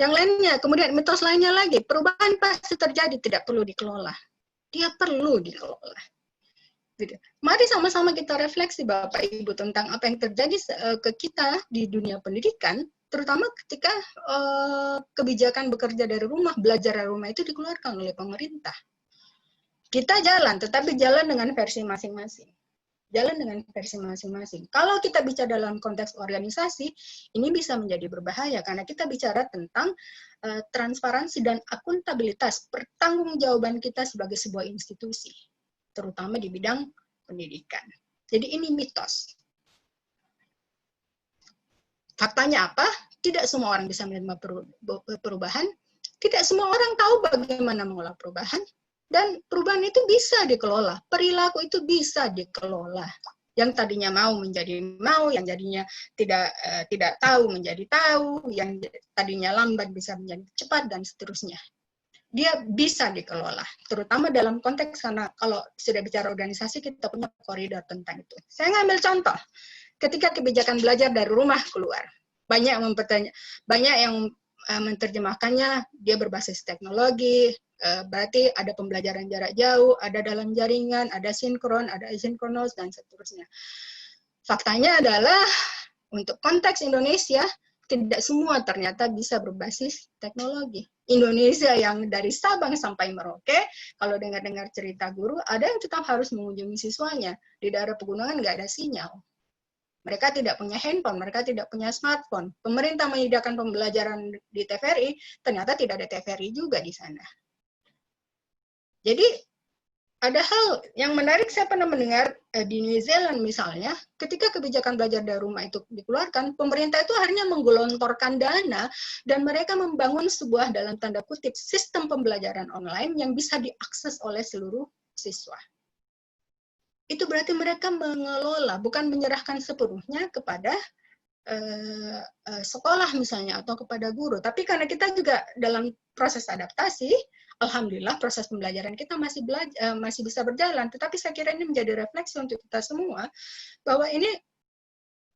Yang lainnya, kemudian mitos lainnya lagi, perubahan pasti terjadi, tidak perlu dikelola. Dia perlu dikelola. Mari sama-sama kita refleksi Bapak Ibu tentang apa yang terjadi ke kita di dunia pendidikan, terutama ketika kebijakan bekerja dari rumah, belajar dari rumah itu dikeluarkan oleh pemerintah. Kita jalan, tetapi jalan dengan versi masing-masing. Jalan dengan versi masing-masing. Kalau kita bicara dalam konteks organisasi, ini bisa menjadi berbahaya karena kita bicara tentang transparansi dan akuntabilitas, pertanggungjawaban kita sebagai sebuah institusi, terutama di bidang pendidikan. Jadi ini mitos. Faktanya apa? Tidak semua orang bisa menerima perubahan. Tidak semua orang tahu bagaimana mengolah perubahan. Dan perubahan itu bisa dikelola. Perilaku itu bisa dikelola. Yang tadinya mau menjadi mau, yang jadinya tidak tahu menjadi tahu, yang tadinya lambat bisa menjadi cepat, dan seterusnya. Dia bisa dikelola, terutama dalam konteks karena kalau sudah bicara organisasi kita punya koridor tentang itu. Saya ngambil contoh, ketika kebijakan belajar dari rumah keluar, banyak yang menerjemahkannya dia berbasis teknologi, berarti ada pembelajaran jarak jauh, ada dalam jaringan, ada sinkron, ada asinkronus, dan seterusnya. Faktanya adalah untuk konteks Indonesia, tidak semua ternyata bisa berbasis teknologi. Indonesia yang dari Sabang sampai Merauke, kalau dengar-dengar cerita guru, ada yang tetap harus mengunjungi siswanya. Di daerah pegunungan nggak ada sinyal. Mereka tidak punya handphone, mereka tidak punya smartphone. Pemerintah menyediakan pembelajaran di TVRI, ternyata tidak ada TVRI juga di sana. Jadi ada hal yang menarik, saya pernah mendengar di New Zealand misalnya, ketika kebijakan belajar dari rumah itu dikeluarkan, pemerintah itu akhirnya menggelontorkan dana dan mereka membangun sebuah dalam tanda kutip sistem pembelajaran online yang bisa diakses oleh seluruh siswa. Itu berarti mereka mengelola, bukan menyerahkan sepenuhnya kepada sekolah misalnya atau kepada guru. Tapi karena kita juga dalam proses adaptasi, alhamdulillah proses pembelajaran kita masih bisa berjalan. Tetapi saya kira ini menjadi refleksi untuk kita semua bahwa ini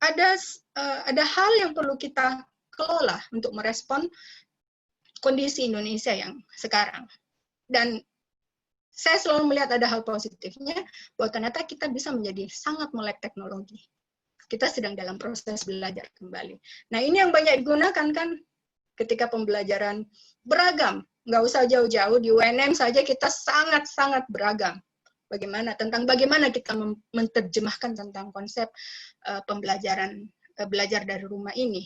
ada hal yang perlu kita kelola untuk merespon kondisi Indonesia yang sekarang. Dan saya selalu melihat ada hal positifnya bahwa ternyata kita bisa menjadi sangat melek teknologi. Kita sedang dalam proses belajar kembali. Nah, ini yang banyak digunakan kan ketika pembelajaran beragam. Nggak usah jauh-jauh, di UNM saja kita sangat-sangat beragam. Bagaimana kita menerjemahkan tentang konsep pembelajaran belajar dari rumah ini.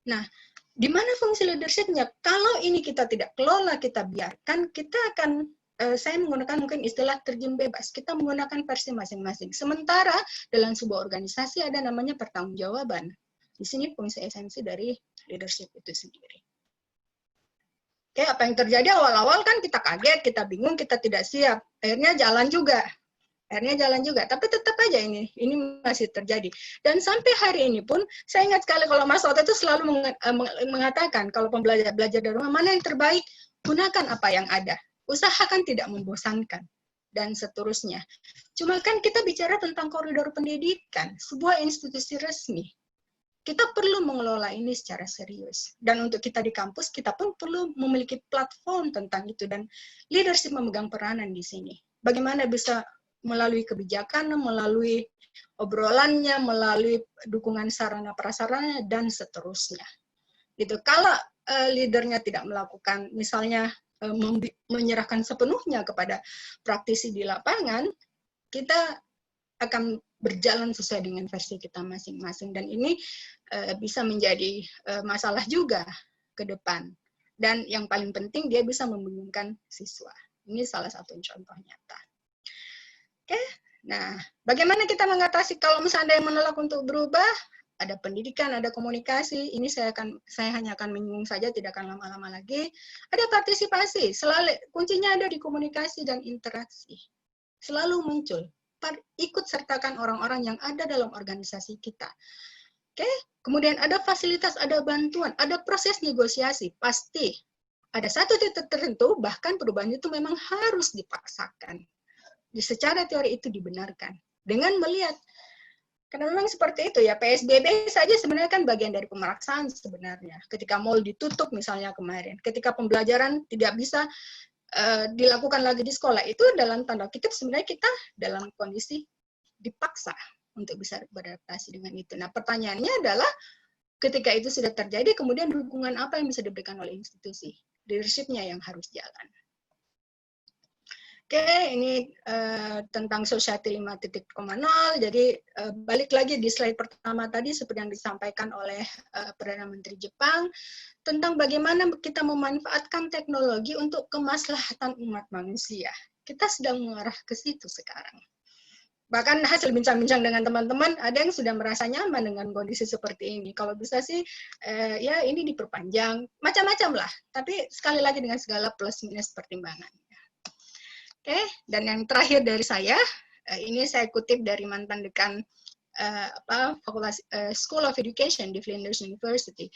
Nah, di mana fungsi leadership-nya? Kalau ini kita tidak kelola, kita biarkan, kita akan saya menggunakan mungkin istilah terjun bebas. Kita menggunakan versi masing-masing. Sementara dalam sebuah organisasi ada namanya pertanggungjawaban. Di sini fungsi esensi dari leadership itu sendiri. Oke, apa yang terjadi awal-awal kan kita kaget, kita bingung, kita tidak siap. Akhirnya jalan juga. Tapi tetap aja ini masih terjadi. Dan sampai hari ini pun, saya ingat sekali kalau Mas Oto itu selalu mengatakan, kalau belajar dari rumah, mana yang terbaik, gunakan apa yang ada. Usahakan tidak membosankan, dan seterusnya. Cuma kan kita bicara tentang koridor pendidikan, sebuah institusi resmi. Kita perlu mengelola ini secara serius. Dan untuk kita di kampus, kita pun perlu memiliki platform tentang itu, dan leadership memegang peranan di sini. Bagaimana bisa melalui kebijakan, melalui obrolannya, melalui dukungan sarana prasarana, dan seterusnya. Gitu. Kalau leadernya tidak melakukan, misalnya, menyerahkan sepenuhnya kepada praktisi di lapangan, kita akan berjalan sesuai dengan versi kita masing-masing, dan ini bisa menjadi masalah juga ke depan. Dan yang paling penting, dia bisa membingungkan siswa. Ini salah satu contoh nyata. Oke, nah bagaimana kita mengatasi kalau misalnya ada yang menolak untuk berubah? Ada pendidikan, ada komunikasi. Ini saya hanya akan menyinggung saja, tidak akan lama-lama lagi. Ada partisipasi, selalu kuncinya ada di komunikasi dan interaksi. Selalu muncul. Ikut sertakan orang-orang yang ada dalam organisasi kita. Oke, kemudian ada fasilitas, ada bantuan, ada proses negosiasi. Pasti ada satu titik tertentu, bahkan perubahan itu memang harus dipaksakan. Secara teori itu dibenarkan. Dengan melihat, karena memang seperti itu ya, PSBB saja sebenarnya kan bagian dari pemeraksaan sebenarnya. Ketika mall ditutup misalnya kemarin, ketika pembelajaran tidak bisa dilakukan lagi di sekolah, itu dalam tanda kutip sebenarnya kita dalam kondisi dipaksa untuk bisa beradaptasi dengan itu. Nah, pertanyaannya adalah ketika itu sudah terjadi, kemudian dukungan apa yang bisa diberikan oleh institusi? Leadership-nya yang harus jalan. Oke, ini tentang Society 5.0. Jadi balik lagi di slide pertama tadi seperti yang disampaikan oleh Perdana Menteri Jepang tentang bagaimana kita memanfaatkan teknologi untuk kemaslahatan umat manusia. Kita sedang mengarah ke situ sekarang. Bahkan hasil bincang-bincang dengan teman-teman, ada yang sudah merasa nyaman dengan kondisi seperti ini. Kalau bisa sih, ya ini diperpanjang, macam-macam lah. Tapi sekali lagi dengan segala plus minus pertimbangan. Oke, dan yang terakhir dari saya, ini saya kutip dari mantan dekan Fakultas School of Education di Flinders University.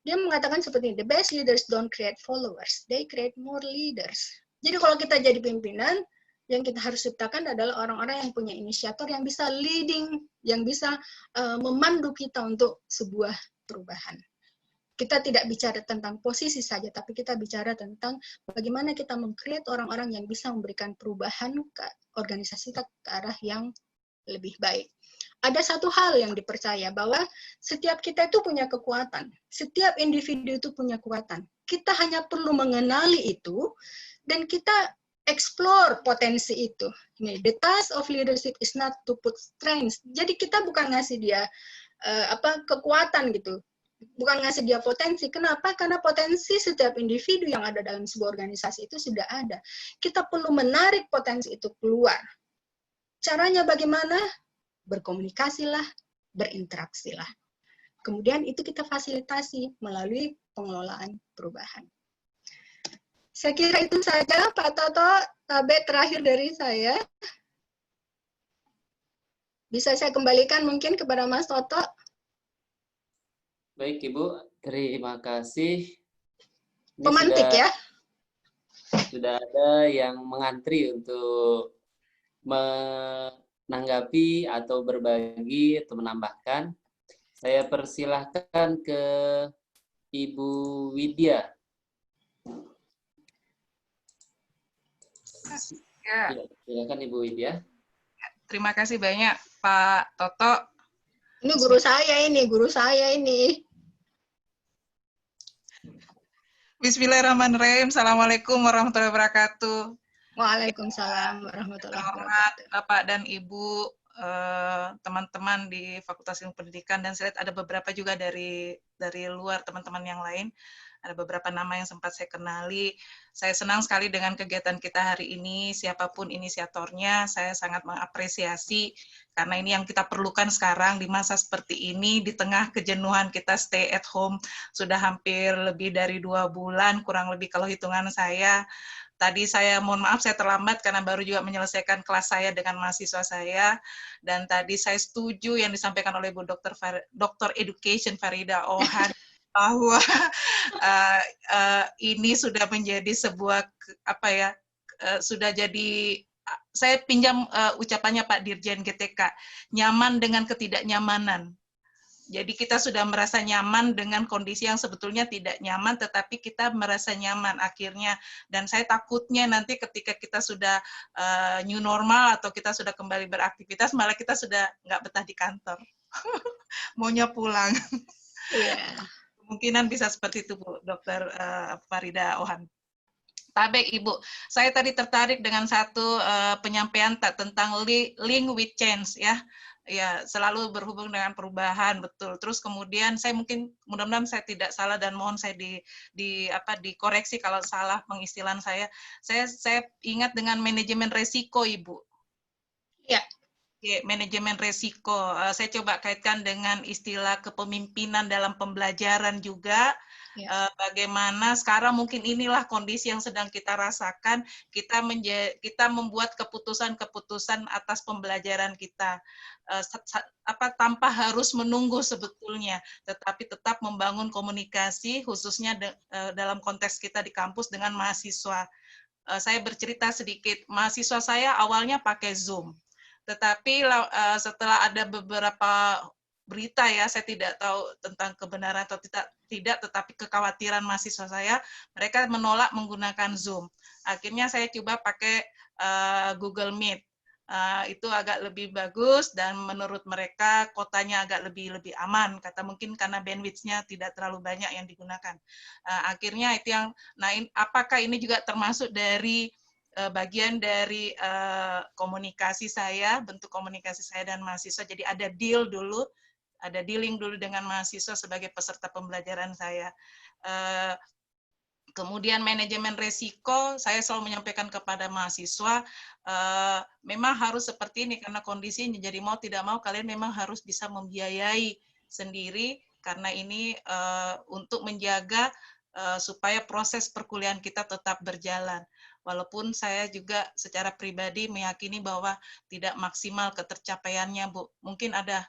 Dia mengatakan seperti ini, the best leaders don't create followers, they create more leaders. Jadi kalau kita jadi pimpinan, yang kita harus ciptakan adalah orang-orang yang punya inisiator, yang bisa leading, yang bisa memandu kita untuk sebuah perubahan. Kita tidak bicara tentang posisi saja, tapi kita bicara tentang bagaimana kita meng-create orang-orang yang bisa memberikan perubahan ke organisasi kita ke arah yang lebih baik. Ada satu hal yang dipercaya, bahwa setiap kita itu punya kekuatan. Setiap individu itu punya kekuatan. Kita hanya perlu mengenali itu, dan kita explore potensi itu. The task of leadership is not to put strength. Jadi kita bukan ngasih dia kekuatan gitu. Bukan ngasih dia potensi. Kenapa? Karena potensi setiap individu yang ada dalam sebuah organisasi itu sudah ada. Kita perlu menarik potensi itu keluar. Caranya bagaimana? Berkomunikasilah, berinteraksilah. Kemudian itu kita fasilitasi melalui pengelolaan perubahan. Saya kira itu saja, Pak Toto. Tabe terakhir dari saya. Bisa saya kembalikan mungkin kepada Mas Toto. Baik, Ibu. Terima kasih. Ini Pemantik ya. Sudah ada yang mengantri untuk menanggapi atau berbagi atau menambahkan. Saya persilahkan ke Ibu Widya. Ya. Silakan Ibu Widya. Terima kasih banyak Pak Toto. Ini guru saya ini. Bismillahirrahmanirrahim. Assalamualaikum warahmatullahi wabarakatuh. Waalaikumsalam warahmatullahi Hormat wabarakatuh. Bapak dan Ibu, teman-teman di Fakultas Ilmu Pendidikan, dan saya lihat ada beberapa juga dari luar teman-teman yang lain. Ada beberapa nama yang sempat saya kenali. Saya senang sekali dengan kegiatan kita hari ini. Siapapun inisiatornya, saya sangat mengapresiasi karena ini yang kita perlukan sekarang di masa seperti ini, di tengah kejenuhan kita stay at home sudah hampir lebih dari 2 bulan, kurang lebih kalau hitungan saya. Tadi saya mohon maaf saya terlambat karena baru juga menyelesaikan kelas saya dengan mahasiswa saya, dan tadi saya setuju yang disampaikan oleh Bu Dr. Education Farida Ohan bahwa ini sudah menjadi sebuah sudah jadi, saya pinjam ucapannya Pak Dirjen GTK, nyaman dengan ketidaknyamanan. Jadi kita sudah merasa nyaman dengan kondisi yang sebetulnya tidak nyaman, tetapi kita merasa nyaman akhirnya. Dan saya takutnya nanti ketika kita sudah new normal atau kita sudah kembali beraktivitas, malah kita sudah nggak betah di kantor. Maunya pulang. Yeah. Kemungkinan bisa seperti itu, Bu, Dr. Farida Ohan. Baik, Ibu. Saya tadi tertarik dengan satu penyampaian tentang link with change, ya. Ya, selalu berhubung dengan perubahan, betul. Terus kemudian saya mungkin, mudah-mudahan saya tidak salah dan mohon saya dikoreksi kalau salah pengistilahan saya. Saya ingat dengan manajemen resiko, Ibu. Ya. Manajemen resiko. Saya coba kaitkan dengan istilah kepemimpinan dalam pembelajaran juga. Ya. Bagaimana sekarang mungkin inilah kondisi yang sedang kita rasakan, kita membuat keputusan-keputusan atas pembelajaran kita, tanpa harus menunggu sebetulnya, tetapi tetap membangun komunikasi, khususnya dalam konteks kita di kampus dengan mahasiswa. Saya bercerita sedikit, mahasiswa saya awalnya pakai Zoom, tetapi setelah ada beberapa berita, ya, saya tidak tahu tentang kebenaran atau tidak, tetapi kekhawatiran mahasiswa saya, mereka menolak menggunakan Zoom. Akhirnya saya coba pakai Google Meet. Itu agak lebih bagus dan menurut mereka kotanya agak lebih aman, kata mungkin karena bandwidth-nya tidak terlalu banyak yang digunakan. Akhirnya itu yang, apakah ini juga termasuk dari bagian dari komunikasi saya, bentuk komunikasi saya dan mahasiswa. Jadi ada dealing dulu dengan mahasiswa sebagai peserta pembelajaran saya. Kemudian manajemen resiko, saya selalu menyampaikan kepada mahasiswa, memang harus seperti ini karena kondisi jadi mau tidak mau kalian memang harus bisa membiayai sendiri karena ini untuk menjaga supaya proses perkuliahan kita tetap berjalan. Walaupun saya juga secara pribadi meyakini bahwa tidak maksimal ketercapaiannya, Bu. Mungkin ada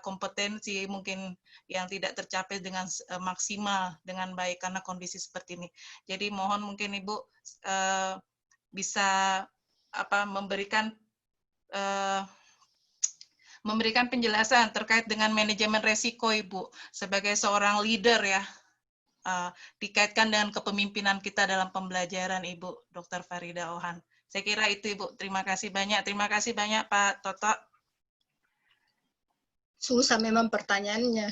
kompetensi mungkin yang tidak tercapai dengan maksimal dengan baik karena kondisi seperti ini. Jadi mohon mungkin Ibu bisa memberikan penjelasan terkait dengan manajemen resiko, Ibu, sebagai seorang leader, ya, dikaitkan dengan kepemimpinan kita dalam pembelajaran, Ibu Dr. Farida Ohan. Saya kira itu, Ibu. Terima kasih banyak. Terima kasih banyak Pak Toto. Susah memang pertanyaannya.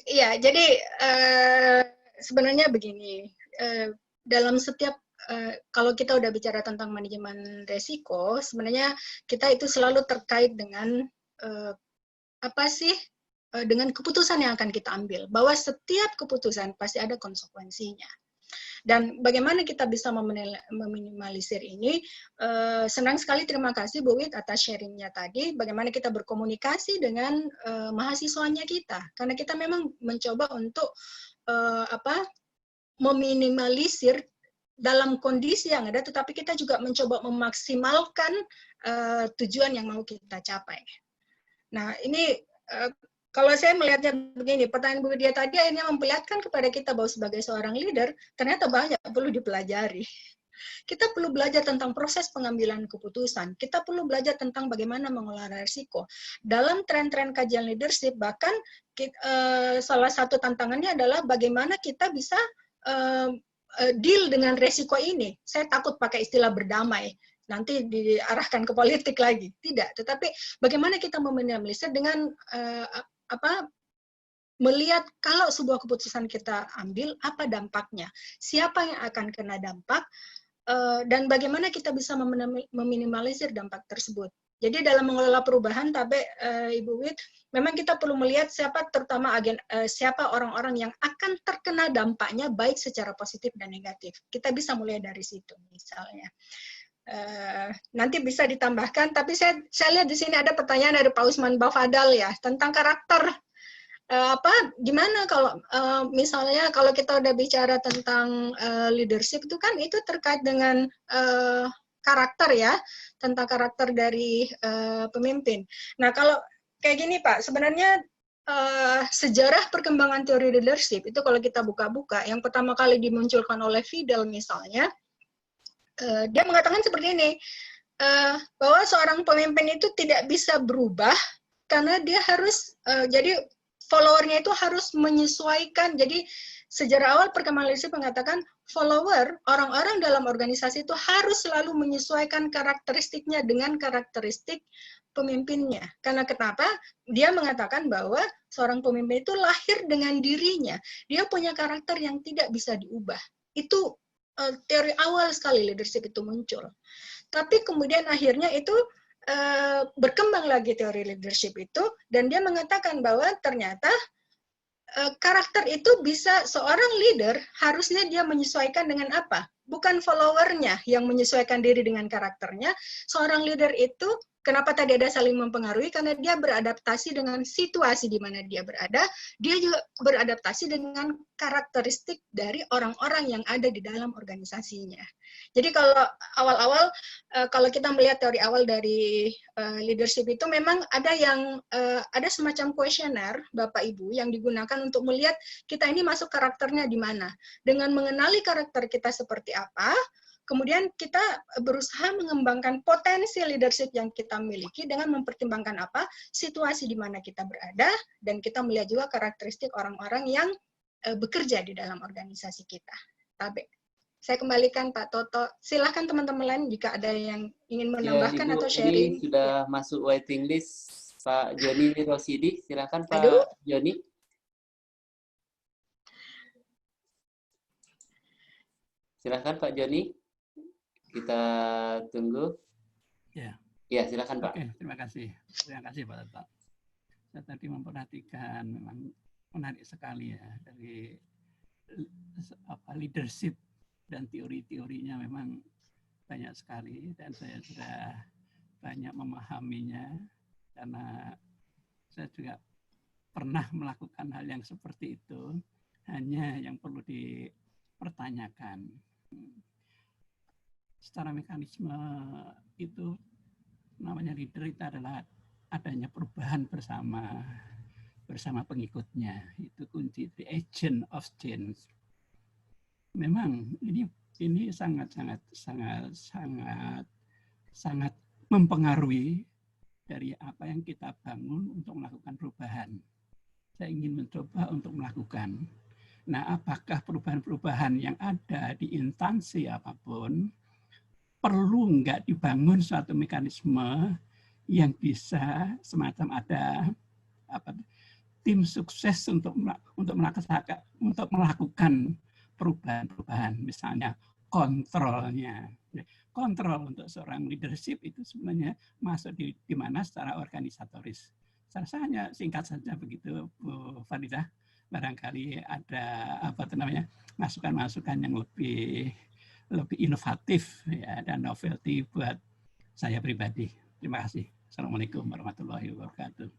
Iya, jadi sebenarnya begini, dalam setiap kalau kita udah bicara tentang manajemen resiko, sebenarnya kita itu selalu terkait dengan apa sih, dengan keputusan yang akan kita ambil, bahwa setiap keputusan pasti ada konsekuensinya. Dan bagaimana kita bisa meminimalisir ini, senang sekali, terima kasih Bu Wit atas sharingnya tadi, bagaimana kita berkomunikasi dengan mahasiswanya kita, karena kita memang mencoba untuk meminimalisir dalam kondisi yang ada, tetapi kita juga mencoba memaksimalkan tujuan yang mau kita capai. Nah, ini kalau saya melihatnya begini, pertanyaan Bu Widya tadi akhirnya memperlihatkan kepada kita bahwa sebagai seorang leader, ternyata banyak perlu dipelajari. Kita perlu belajar tentang proses pengambilan keputusan. Kita perlu belajar tentang bagaimana mengelola risiko. Dalam tren-tren kajian leadership, bahkan salah satu tantangannya adalah bagaimana kita bisa deal dengan resiko ini. Saya takut pakai istilah berdamai, nanti diarahkan ke politik lagi. Tidak, tetapi bagaimana kita meminimalisir dengan melihat kalau sebuah keputusan kita ambil, apa dampaknya, siapa yang akan kena dampak, dan bagaimana kita bisa meminimalisir dampak tersebut. Jadi dalam mengelola perubahan, Ibu Wit, memang kita perlu melihat siapa terutama siapa orang-orang yang akan terkena dampaknya baik secara positif dan negatif. Kita bisa mulai dari situ misalnya. Nanti bisa ditambahkan, tapi saya lihat di sini ada pertanyaan dari Pak Usman Bafadal ya tentang karakter. Gimana kalau misalnya kalau kita udah bicara tentang leadership itu kan itu terkait dengan karakter ya, tentang karakter dari pemimpin. Nah kalau kayak gini Pak, sebenarnya sejarah perkembangan teori leadership itu kalau kita buka-buka, yang pertama kali dimunculkan oleh Fidel misalnya, dia mengatakan seperti ini, bahwa seorang pemimpin itu tidak bisa berubah karena dia harus, jadi followernya itu harus menyesuaikan. Jadi sejarah awal perkembangan leadership mengatakan follower, orang-orang dalam organisasi itu harus selalu menyesuaikan karakteristiknya dengan karakteristik pemimpinnya. Karena kenapa? Dia mengatakan bahwa seorang pemimpin itu lahir dengan dirinya. Dia punya karakter yang tidak bisa diubah. Itu teori awal sekali leadership itu muncul. Tapi kemudian akhirnya itu berkembang lagi teori leadership itu, dan dia mengatakan bahwa ternyata karakter itu bisa, seorang leader harusnya dia menyesuaikan dengan apa? Bukan followernya yang menyesuaikan diri dengan karakternya. Seorang leader itu, kenapa tadi ada saling mempengaruhi? Karena dia beradaptasi dengan situasi di mana dia berada, dia juga beradaptasi dengan karakteristik dari orang-orang yang ada di dalam organisasinya. Jadi kalau awal-awal, kalau kita melihat teori awal dari leadership itu memang ada yang, ada semacam kuesioner, Bapak Ibu, yang digunakan untuk melihat kita ini masuk karakternya di mana. Dengan mengenali karakter kita seperti apa, kemudian kita berusaha mengembangkan potensi leadership yang kita miliki dengan mempertimbangkan apa? Situasi di mana kita berada, dan kita melihat juga karakteristik orang-orang yang bekerja di dalam organisasi kita. Tabe. Saya kembalikan Pak Toto. Silahkan teman-teman lain jika ada yang ingin menambahkan Ibu, atau sharing. ini sudah masuk waiting list Pak Joni Rosidi. Silahkan Pak Joni. Silahkan Pak Joni. Kita tunggu. Ya, silakan Pak. Oke, terima kasih. Terima kasih Pak Toto. Saya tadi memperhatikan, memang menarik sekali ya, dari leadership dan teori-teorinya memang banyak sekali, dan saya sudah banyak memahaminya karena saya juga pernah melakukan hal yang seperti itu, hanya yang perlu dipertanyakan. Secara mekanisme itu namanya leader itu adalah adanya perubahan bersama pengikutnya. Itu kunci, the agent of change. Memang ini sangat mempengaruhi dari apa yang kita bangun untuk melakukan perubahan. Saya ingin mencoba untuk melakukan. Nah, apakah perubahan-perubahan yang ada di instansi apapun perlu nggak dibangun suatu mekanisme yang bisa semacam ada tim sukses untuk melakukan perubahan-perubahan, misalnya kontrolnya. Kontrol untuk seorang leadership itu sebenarnya masuk di mana secara organisatoris. Saya hanya singkat saja begitu, Bu Faridah. Barangkali ada masukan-masukan yang lebih inovatif ya, dan novelty buat saya pribadi. Terima kasih. Assalamualaikum warahmatullahi wabarakatuh.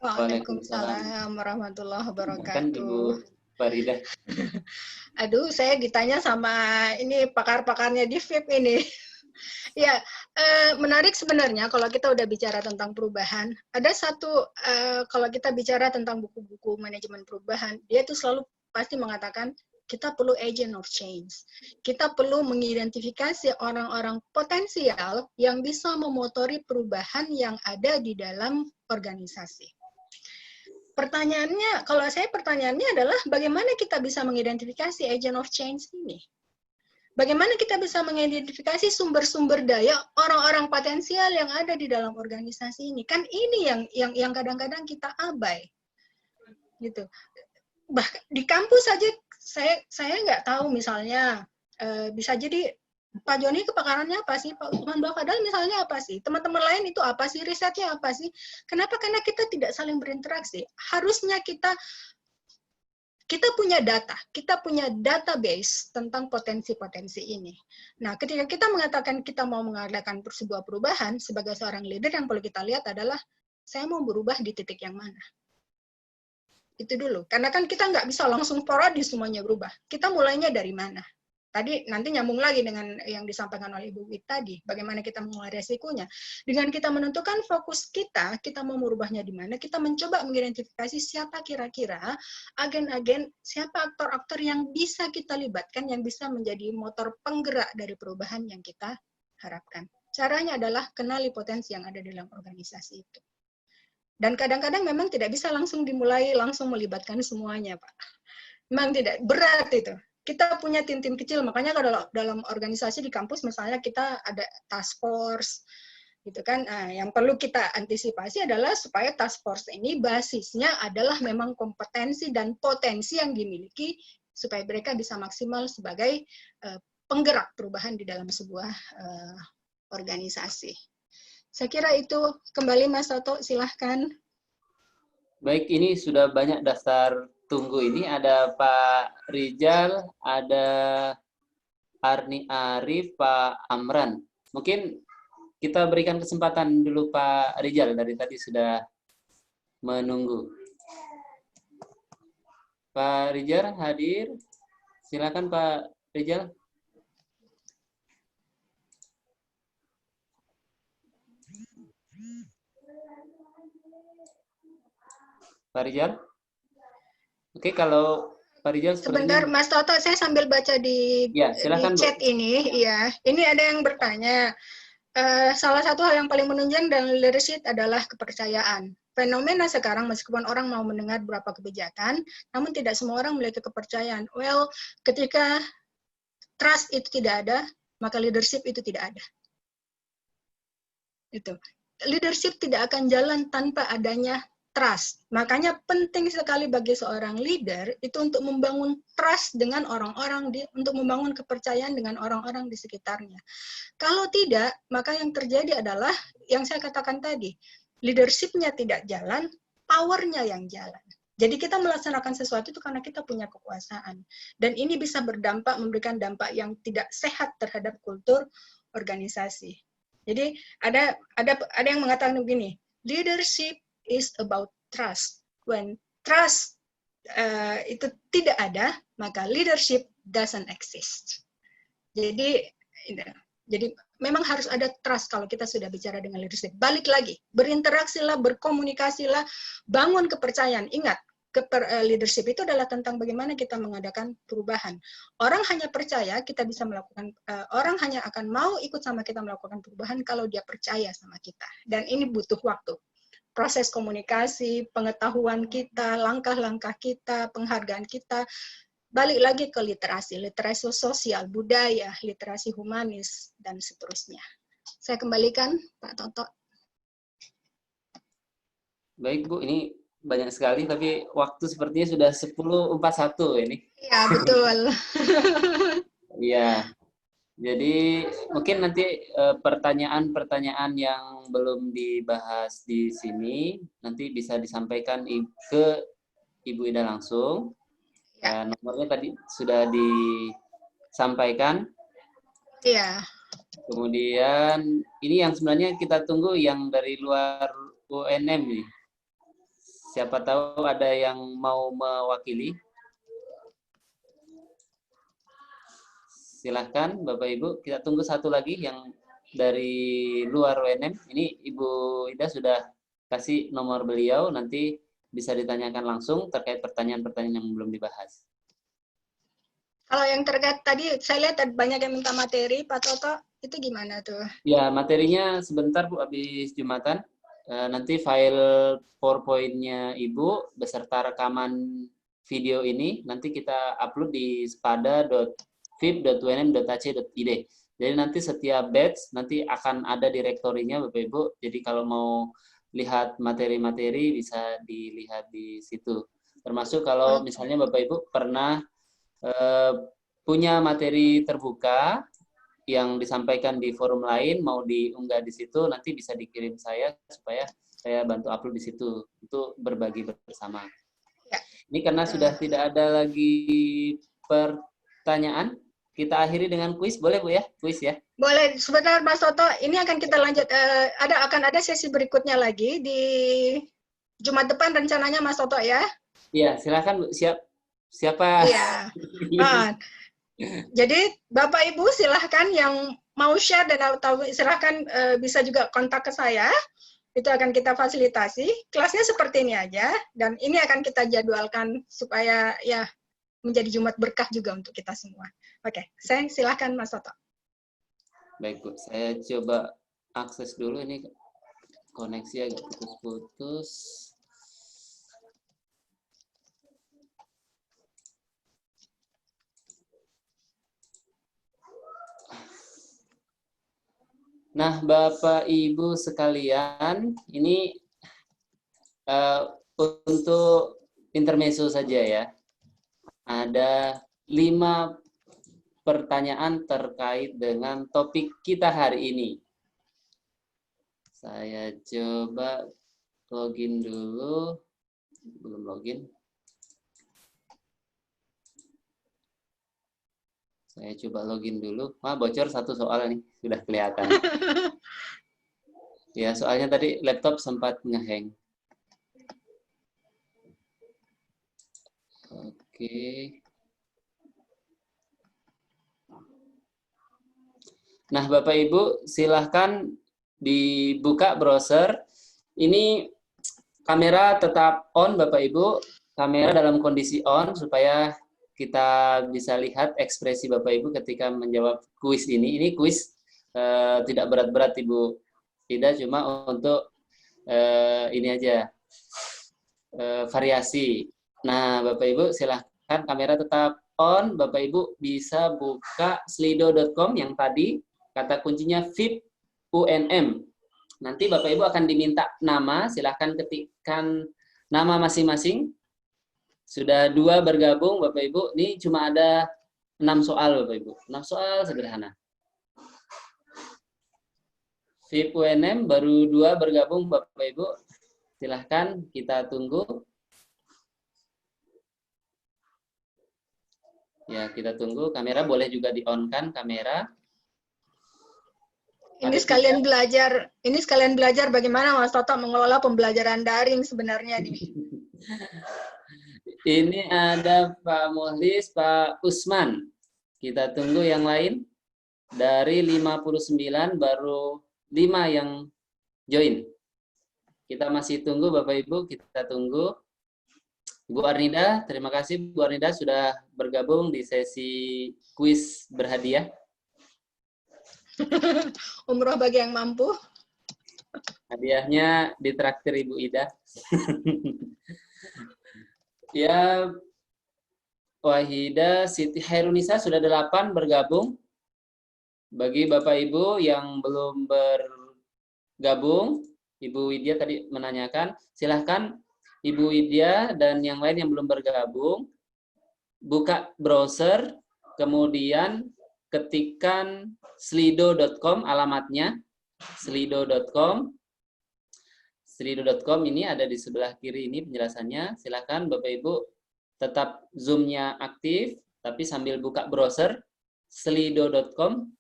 Waalaikumsalam warahmatullahi wabarakatuh. Kan Ibu Faridah. Aduh, saya ditanya sama ini pakar-pakarnya di FIP ini. Ya, menarik sebenarnya kalau kita udah bicara tentang perubahan. Ada satu, kalau kita bicara tentang buku-buku manajemen perubahan, dia tuh selalu pasti mengatakan kita perlu agent of change. Kita perlu mengidentifikasi orang-orang potensial yang bisa memotori perubahan yang ada di dalam organisasi. Pertanyaannya, kalau saya pertanyaannya adalah bagaimana kita bisa mengidentifikasi agent of change ini? Bagaimana kita bisa mengidentifikasi sumber-sumber daya orang-orang potensial yang ada di dalam organisasi ini? Kan ini yang kadang-kadang kita abai, gitu. Bahkan di kampus saja saya nggak tahu, misalnya bisa jadi Pak Joni kepakarannya apa sih, Pak Usman Bakadal misalnya apa sih, teman-teman lain itu apa sih, risetnya apa sih? Kenapa? Karena kita tidak saling berinteraksi. Harusnya kita punya data, kita punya database tentang potensi-potensi ini. Nah, ketika kita mengatakan kita mau mengadakan sebuah perubahan, sebagai seorang leader yang perlu kita lihat adalah, saya mau berubah di titik yang mana. Itu dulu. Karena kan kita nggak bisa langsung sporadis semuanya berubah. Kita mulainya dari mana? Tadi nanti nyambung lagi dengan yang disampaikan oleh Ibu Wit tadi, bagaimana kita mengelola resikonya. Dengan kita menentukan fokus kita mau merubahnya di mana, kita mencoba mengidentifikasi siapa kira-kira agen-agen, siapa aktor-aktor yang bisa kita libatkan, yang bisa menjadi motor penggerak dari perubahan yang kita harapkan. Caranya adalah kenali potensi yang ada dalam organisasi itu. Dan kadang-kadang memang tidak bisa langsung dimulai, langsung melibatkan semuanya, Pak. Memang tidak, berat itu. Kita punya tim-tim kecil, makanya kalau dalam organisasi di kampus misalnya kita ada task force, gitu kan. Nah, yang perlu kita antisipasi adalah supaya task force ini basisnya adalah memang kompetensi dan potensi yang dimiliki supaya mereka bisa maksimal sebagai penggerak perubahan di dalam sebuah organisasi. Saya kira itu. Kembali Mas Toto, silahkan. Baik, ini sudah banyak daftar tunggu ini. Ada Pak Rijal, ada Arni Arif, Pak Amran. Mungkin kita berikan kesempatan dulu Pak Rijal, dari tadi sudah menunggu. Pak Rijal hadir. Silakan Pak Rijal. Pak Rijal? Oke, kalau Pak Rijal sebentar Mas Toto, saya sambil baca di chat ini. Ya, ini ada yang bertanya. Salah satu hal yang paling menunjang dalam leadership adalah kepercayaan. Fenomena sekarang, meskipun orang mau mendengar beberapa kebijakan, namun tidak semua orang memiliki kepercayaan. Well, ketika trust itu tidak ada, maka leadership itu tidak ada. Itu. Leadership tidak akan jalan tanpa adanya trust. Makanya penting sekali bagi seorang leader itu untuk membangun trust dengan orang-orang, untuk membangun kepercayaan dengan orang-orang di sekitarnya. Kalau tidak, maka yang terjadi adalah yang saya katakan tadi, leadership-nya tidak jalan, power-nya yang jalan. Jadi kita melaksanakan sesuatu itu karena kita punya kekuasaan. Dan ini bisa berdampak, memberikan dampak yang tidak sehat terhadap kultur organisasi. Jadi ada yang mengatakan begini, leadership is about trust. When trust itu tidak ada, maka leadership doesn't exist. Jadi memang harus ada trust kalau kita sudah bicara dengan leadership. Balik lagi, berinteraksilah, berkomunikasilah, bangun kepercayaan. Ingat, leadership itu adalah tentang bagaimana kita mengadakan perubahan. Orang hanya percaya kita bisa melakukan, orang hanya akan mau ikut sama kita melakukan perubahan kalau dia percaya sama kita. Dan ini butuh waktu. Proses komunikasi, pengetahuan kita, langkah-langkah kita, penghargaan kita, balik lagi ke literasi sosial, budaya, literasi humanis, dan seterusnya. Saya kembalikan, Pak Toto. Baik Bu, ini banyak sekali, tapi waktu sepertinya sudah 10:41 ini. Iya, betul. Iya, Jadi mungkin nanti pertanyaan-pertanyaan yang belum dibahas di sini nanti bisa disampaikan ke Ibu Ida langsung. Ya. Nomornya tadi sudah disampaikan. Iya. Kemudian ini yang sebenarnya kita tunggu yang dari luar UNM nih. Siapa tahu ada yang mau mewakili. Silahkan Bapak Ibu, kita tunggu satu lagi yang dari luar UNM. Ini Ibu Ida sudah kasih nomor beliau, nanti bisa ditanyakan langsung terkait pertanyaan-pertanyaan yang belum dibahas. Kalau yang terkait tadi, saya lihat ada banyak yang minta materi, Pak Toto, itu gimana tuh? Ya, materinya sebentar Bu, habis Jumatan. Nanti file PowerPoint-nya Ibu beserta rekaman video ini nanti kita upload di spada.vip.unm.ac.id. Jadi nanti setiap batch nanti akan ada direktorinya Bapak Ibu. Jadi kalau mau lihat materi-materi bisa dilihat di situ. Termasuk kalau misalnya Bapak Ibu pernah punya materi terbuka yang disampaikan di forum lain mau diunggah di situ, nanti bisa dikirim saya supaya saya bantu upload di situ untuk berbagi bersama. Ya. Ini karena sudah tidak ada lagi pertanyaan, kita akhiri dengan kuis, boleh Bu ya? Kuis ya? Boleh, sebentar Mas Toto, ini akan kita lanjut, akan ada sesi berikutnya lagi di Jumat depan rencananya Mas Toto ya? Iya, silakan Bu, siapa? Iya. Jadi Bapak Ibu silahkan yang mau share dan atau silahkan bisa juga kontak ke saya, itu akan kita fasilitasi. Kelasnya seperti ini aja, dan ini akan kita jadwalkan supaya ya menjadi Jumat berkah juga untuk kita semua. Oke, saya silahkan Mas Toto. Baik Bu, saya coba akses dulu, ini koneksi agak putus-putus. Nah, Bapak Ibu sekalian, ini untuk intermezzo saja ya. Ada 5 pertanyaan terkait dengan topik kita hari ini. Saya coba login dulu. Belum login. Saya coba login dulu. Bocor satu soal nih, sudah kelihatan. Ya, soalnya tadi laptop sempat ngehang. Oke. Nah, Bapak Ibu, silahkan dibuka browser. Ini kamera tetap on, Bapak Ibu. Kamera dalam kondisi on supaya kita bisa lihat ekspresi Bapak Ibu ketika menjawab kuis ini. Ini kuis tidak berat-berat Ibu Ida, cuma untuk ini aja variasi. Nah, Bapak Ibu silahkan kamera tetap on. Bapak Ibu bisa buka slido.com yang tadi kata kuncinya VIP UNM. Nanti Bapak Ibu akan diminta nama, silahkan ketikkan nama masing-masing. Sudah 2 bergabung Bapak Ibu, ini cuma ada 6 soal Bapak Ibu. 6 soal sederhana. VIP UNM baru 2 bergabung Bapak Ibu. Silahkan kita tunggu. Ya, kita tunggu. Kamera boleh juga di-on-kan kamera. Ini sekalian belajar bagaimana Mas Toto mengelola pembelajaran daring sebenarnya nih. Ini ada Pak Muhlis, Pak Usman. Kita tunggu yang lain. Dari 59 baru 5 yang join. Kita masih tunggu Bapak Ibu, kita tunggu. Bu Arnida, terima kasih Bu Arnida sudah bergabung di sesi kuis berhadiah. Umroh bagi yang mampu. Hadiahnya ditraktir Ibu Ida. Ya, Wahida, Siti Hairunisa sudah 8 bergabung. Bagi Bapak Ibu yang belum bergabung, Ibu Widya tadi menanyakan, silahkan Ibu Widya dan yang lain yang belum bergabung, buka browser, kemudian ketikkan slido.com alamatnya, slido.com. Slido.com ini ada di sebelah kiri ini penjelasannya. Silakan Bapak Ibu tetap Zoom-nya aktif, tapi sambil buka browser, slido.com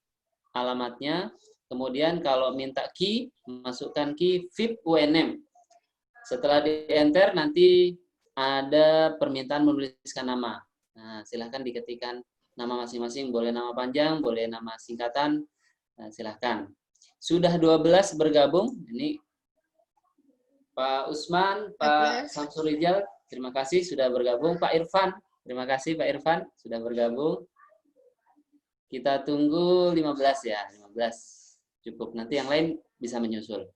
alamatnya. Kemudian kalau minta key, masukkan key VIP UNM. Setelah di-enter nanti ada permintaan menuliskan nama. Nah, silakan diketikkan nama masing-masing, boleh nama panjang, boleh nama singkatan. Nah, silakan. Sudah 12 bergabung. Ini Pak Usman, Pak Samsurijal, terima kasih sudah bergabung. Pak Irfan, terima kasih Pak Irfan sudah bergabung. Kita tunggu 15 ya, 15 cukup. Nanti yang lain bisa menyusul.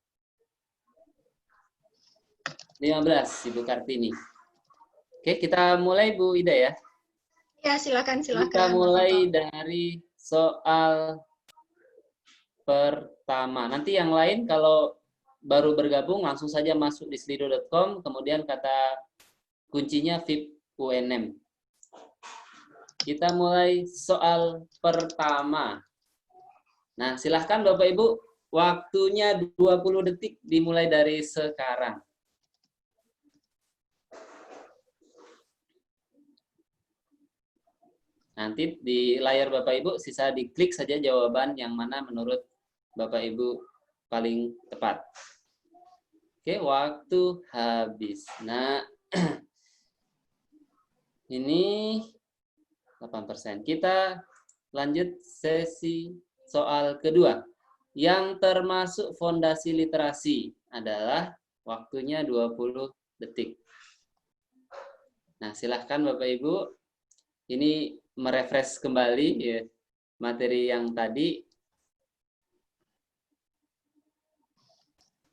15, Ibu Kartini. Oke, kita mulai Bu Ida ya. Ya, silakan. Kita mulai dari soal pertama. Nanti yang lain kalau baru bergabung langsung saja masuk di slido.com, kemudian kata kuncinya VIP UNM. Kita mulai soal pertama. Nah, silahkan Bapak Ibu, waktunya 20 detik dimulai dari sekarang. Nanti di layar Bapak Ibu sisa diklik saja jawaban yang mana menurut Bapak Ibu paling tepat. Oke, waktu habis. Nah, ini 8%. Kita lanjut sesi soal kedua. Yang termasuk fondasi literasi adalah waktunya 20 detik. Nah, silahkan Bapak Ibu. Ini merefresh kembali ya, materi yang tadi.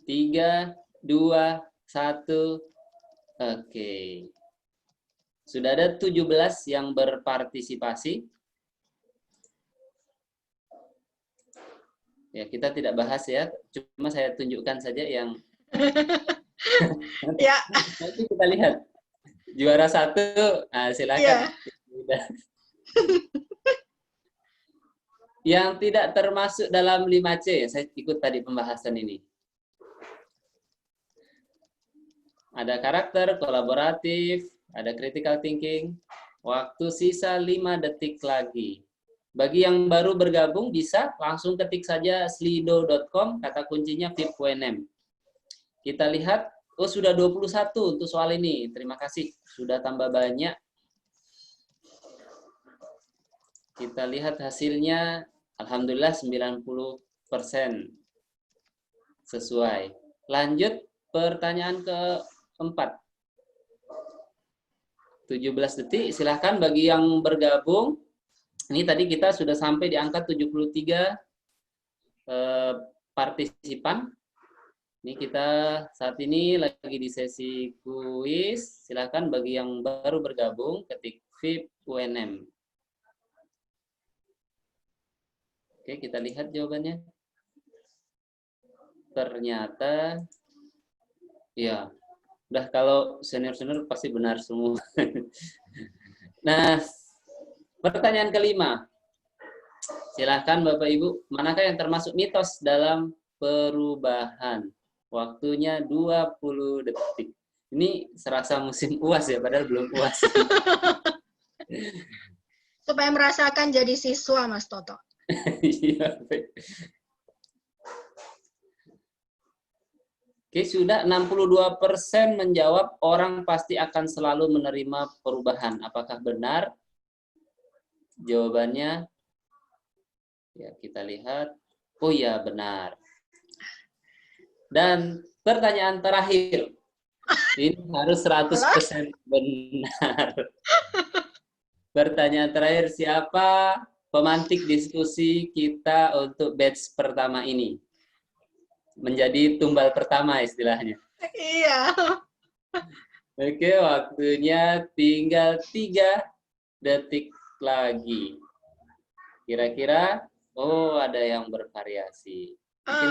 3, 2, 1. Oke. Sudah ada 17 yang berpartisipasi. Ya, kita tidak bahas ya, cuma saya tunjukkan saja yang Ya. Nanti kita lihat. Juara 1, nah, silakan. Ya. Yang tidak termasuk dalam 5C, saya ikut tadi pembahasan ini. Ada karakter, kolaboratif, ada critical thinking. Waktu sisa 5 detik lagi. Bagi yang baru bergabung bisa langsung ketik saja slido.com, kata kuncinya VIP UNM. Kita lihat, oh sudah 21 untuk soal ini. Terima kasih, sudah tambah banyak. Kita lihat hasilnya, alhamdulillah 90% sesuai. Lanjut pertanyaan keempat. 17 detik, silahkan bagi yang bergabung. Ini tadi kita sudah sampai di angka 73 partisipan. Ini kita saat ini lagi di sesi kuis. Silahkan bagi yang baru bergabung, ketik VIP UNM. Oke, kita lihat jawabannya. Ternyata, ya, udah kalau senior-senior pasti benar semua. Nah, pertanyaan kelima. Silahkan Bapak Ibu, manakah yang termasuk mitos dalam perubahan? Waktunya 20 detik. Ini serasa musim UAS ya, padahal belum UAS. Supaya merasakan jadi siswa, Mas Toto. Oke, sudah 62% menjawab orang pasti akan selalu menerima perubahan. Apakah benar? Jawabannya, ya kita lihat. Oh ya, benar. Dan pertanyaan terakhir. Ini harus 100% benar. Pertanyaan terakhir, siapa pemantik diskusi kita untuk batch pertama ini? Menjadi tumbal pertama istilahnya. Iya. Oke, waktunya tinggal 3 detik lagi. Kira-kira, oh ada yang bervariasi.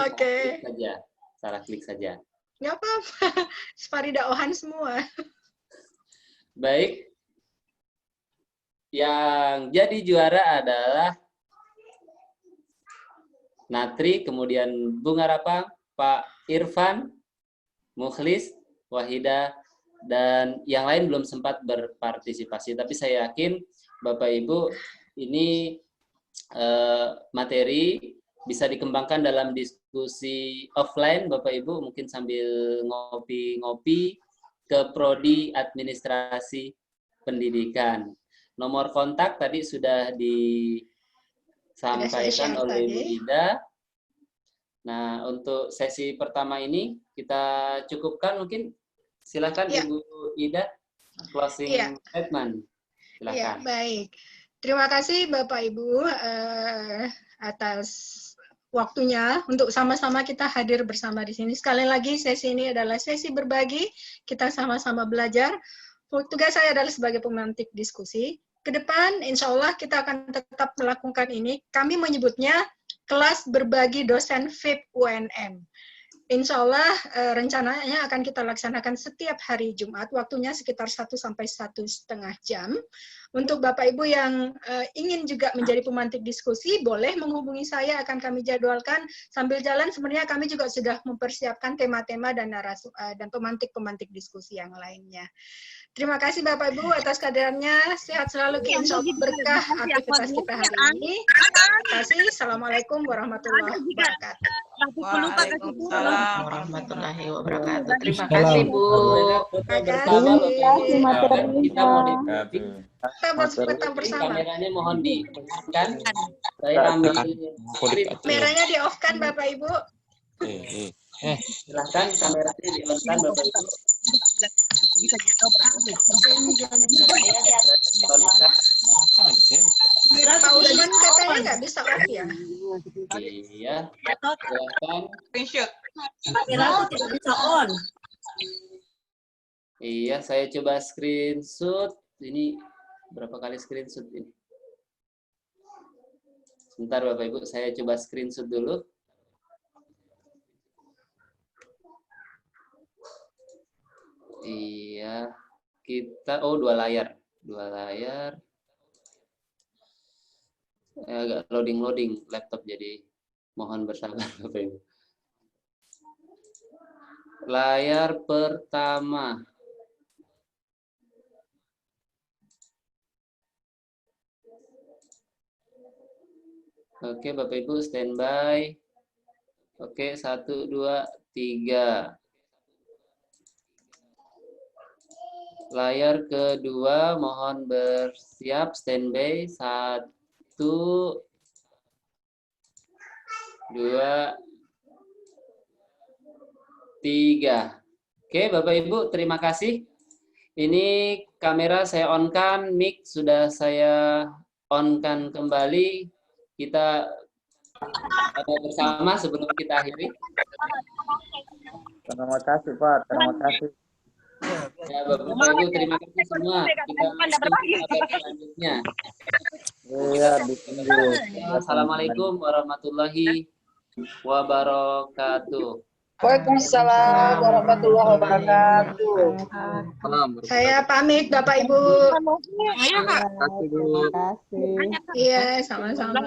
Oke. Salah klik saja. Nggak apa-apa. Farida Ohan semua. Baik. Yang jadi juara adalah Natri, kemudian Bung Arapa, Pak Irfan, Mukhlis, Wahida, dan yang lain belum sempat berpartisipasi. Tapi saya yakin Bapak Ibu ini materi bisa dikembangkan dalam diskusi offline, Bapak Ibu, mungkin sambil ngopi-ngopi ke Prodi Administrasi Pendidikan. Nomor kontak tadi sudah disampaikan oleh Ibu Ida. Nah, untuk sesi pertama ini kita cukupkan mungkin. Silakan Ibu Ida, closing statement. Silakan. Ya, baik. Terima kasih Bapak Ibu atas waktunya untuk sama-sama kita hadir bersama di sini. Sekali lagi, sesi ini adalah sesi berbagi, kita sama-sama belajar. Tugas saya adalah sebagai pemantik diskusi. Ke depan, insya Allah kita akan tetap melakukan ini. Kami menyebutnya kelas berbagi dosen FIP UNM. Insya Allah rencananya akan kita laksanakan setiap hari Jumat, waktunya sekitar 1 sampai 1,5 jam. Untuk Bapak Ibu yang ingin juga menjadi pemantik diskusi, boleh menghubungi saya, akan kami jadwalkan. Sambil jalan sebenarnya kami juga sudah mempersiapkan tema-tema dan dan pemantik-pemantik diskusi yang lainnya. Terima kasih Bapak Ibu atas kehadirannya. Sehat selalu, insya Allah berkah aktivitas kita hari ini. Terima kasih. Assalamualaikum warahmatullahi wabarakatuh. Waalaikumsalam warahmatullahi wabarakatuh. Terima kasih Bu. Bersama kita mau kita bersama. Kameranya mohon di-on-kan. Saya ambil kameranya di-off-kan Bapak Ibu. Silakan kameranya di-on-kan Bapak Ibu. Pak Usman katanya nggak bisa off ya? Iya. Silakan. Screenshot. Tidak bisa on. Iya, saya coba screenshot. Ini berapa kali screenshot ini? Sebentar Bapak Ibu, saya coba screenshot dulu. Iya, kita dua layar. Agak loading laptop, jadi mohon bersabar Bapak Ibu. Layar pertama. Oke, Bapak Ibu standby. Oke, 1, 2, 3. Layar kedua mohon bersiap standby. 1, 2, 3. Oke, Bapak Ibu, terima kasih. Ini kamera saya on-kan, mic sudah saya on-kan kembali. Kita bersama sebelum kita akhiri. Terima kasih Pak, terima kasih. Ya, Bapak Ibu, terima kasih semua. Kita selanjutnya. Iya, ditunggu. Assalamualaikum warahmatullahi wabarakatuh. Waalaikumsalam warahmatullahi wabarakatuh. Saya pamit Bapak Ibu. Terima kasih Bu. Iya, sama-sama.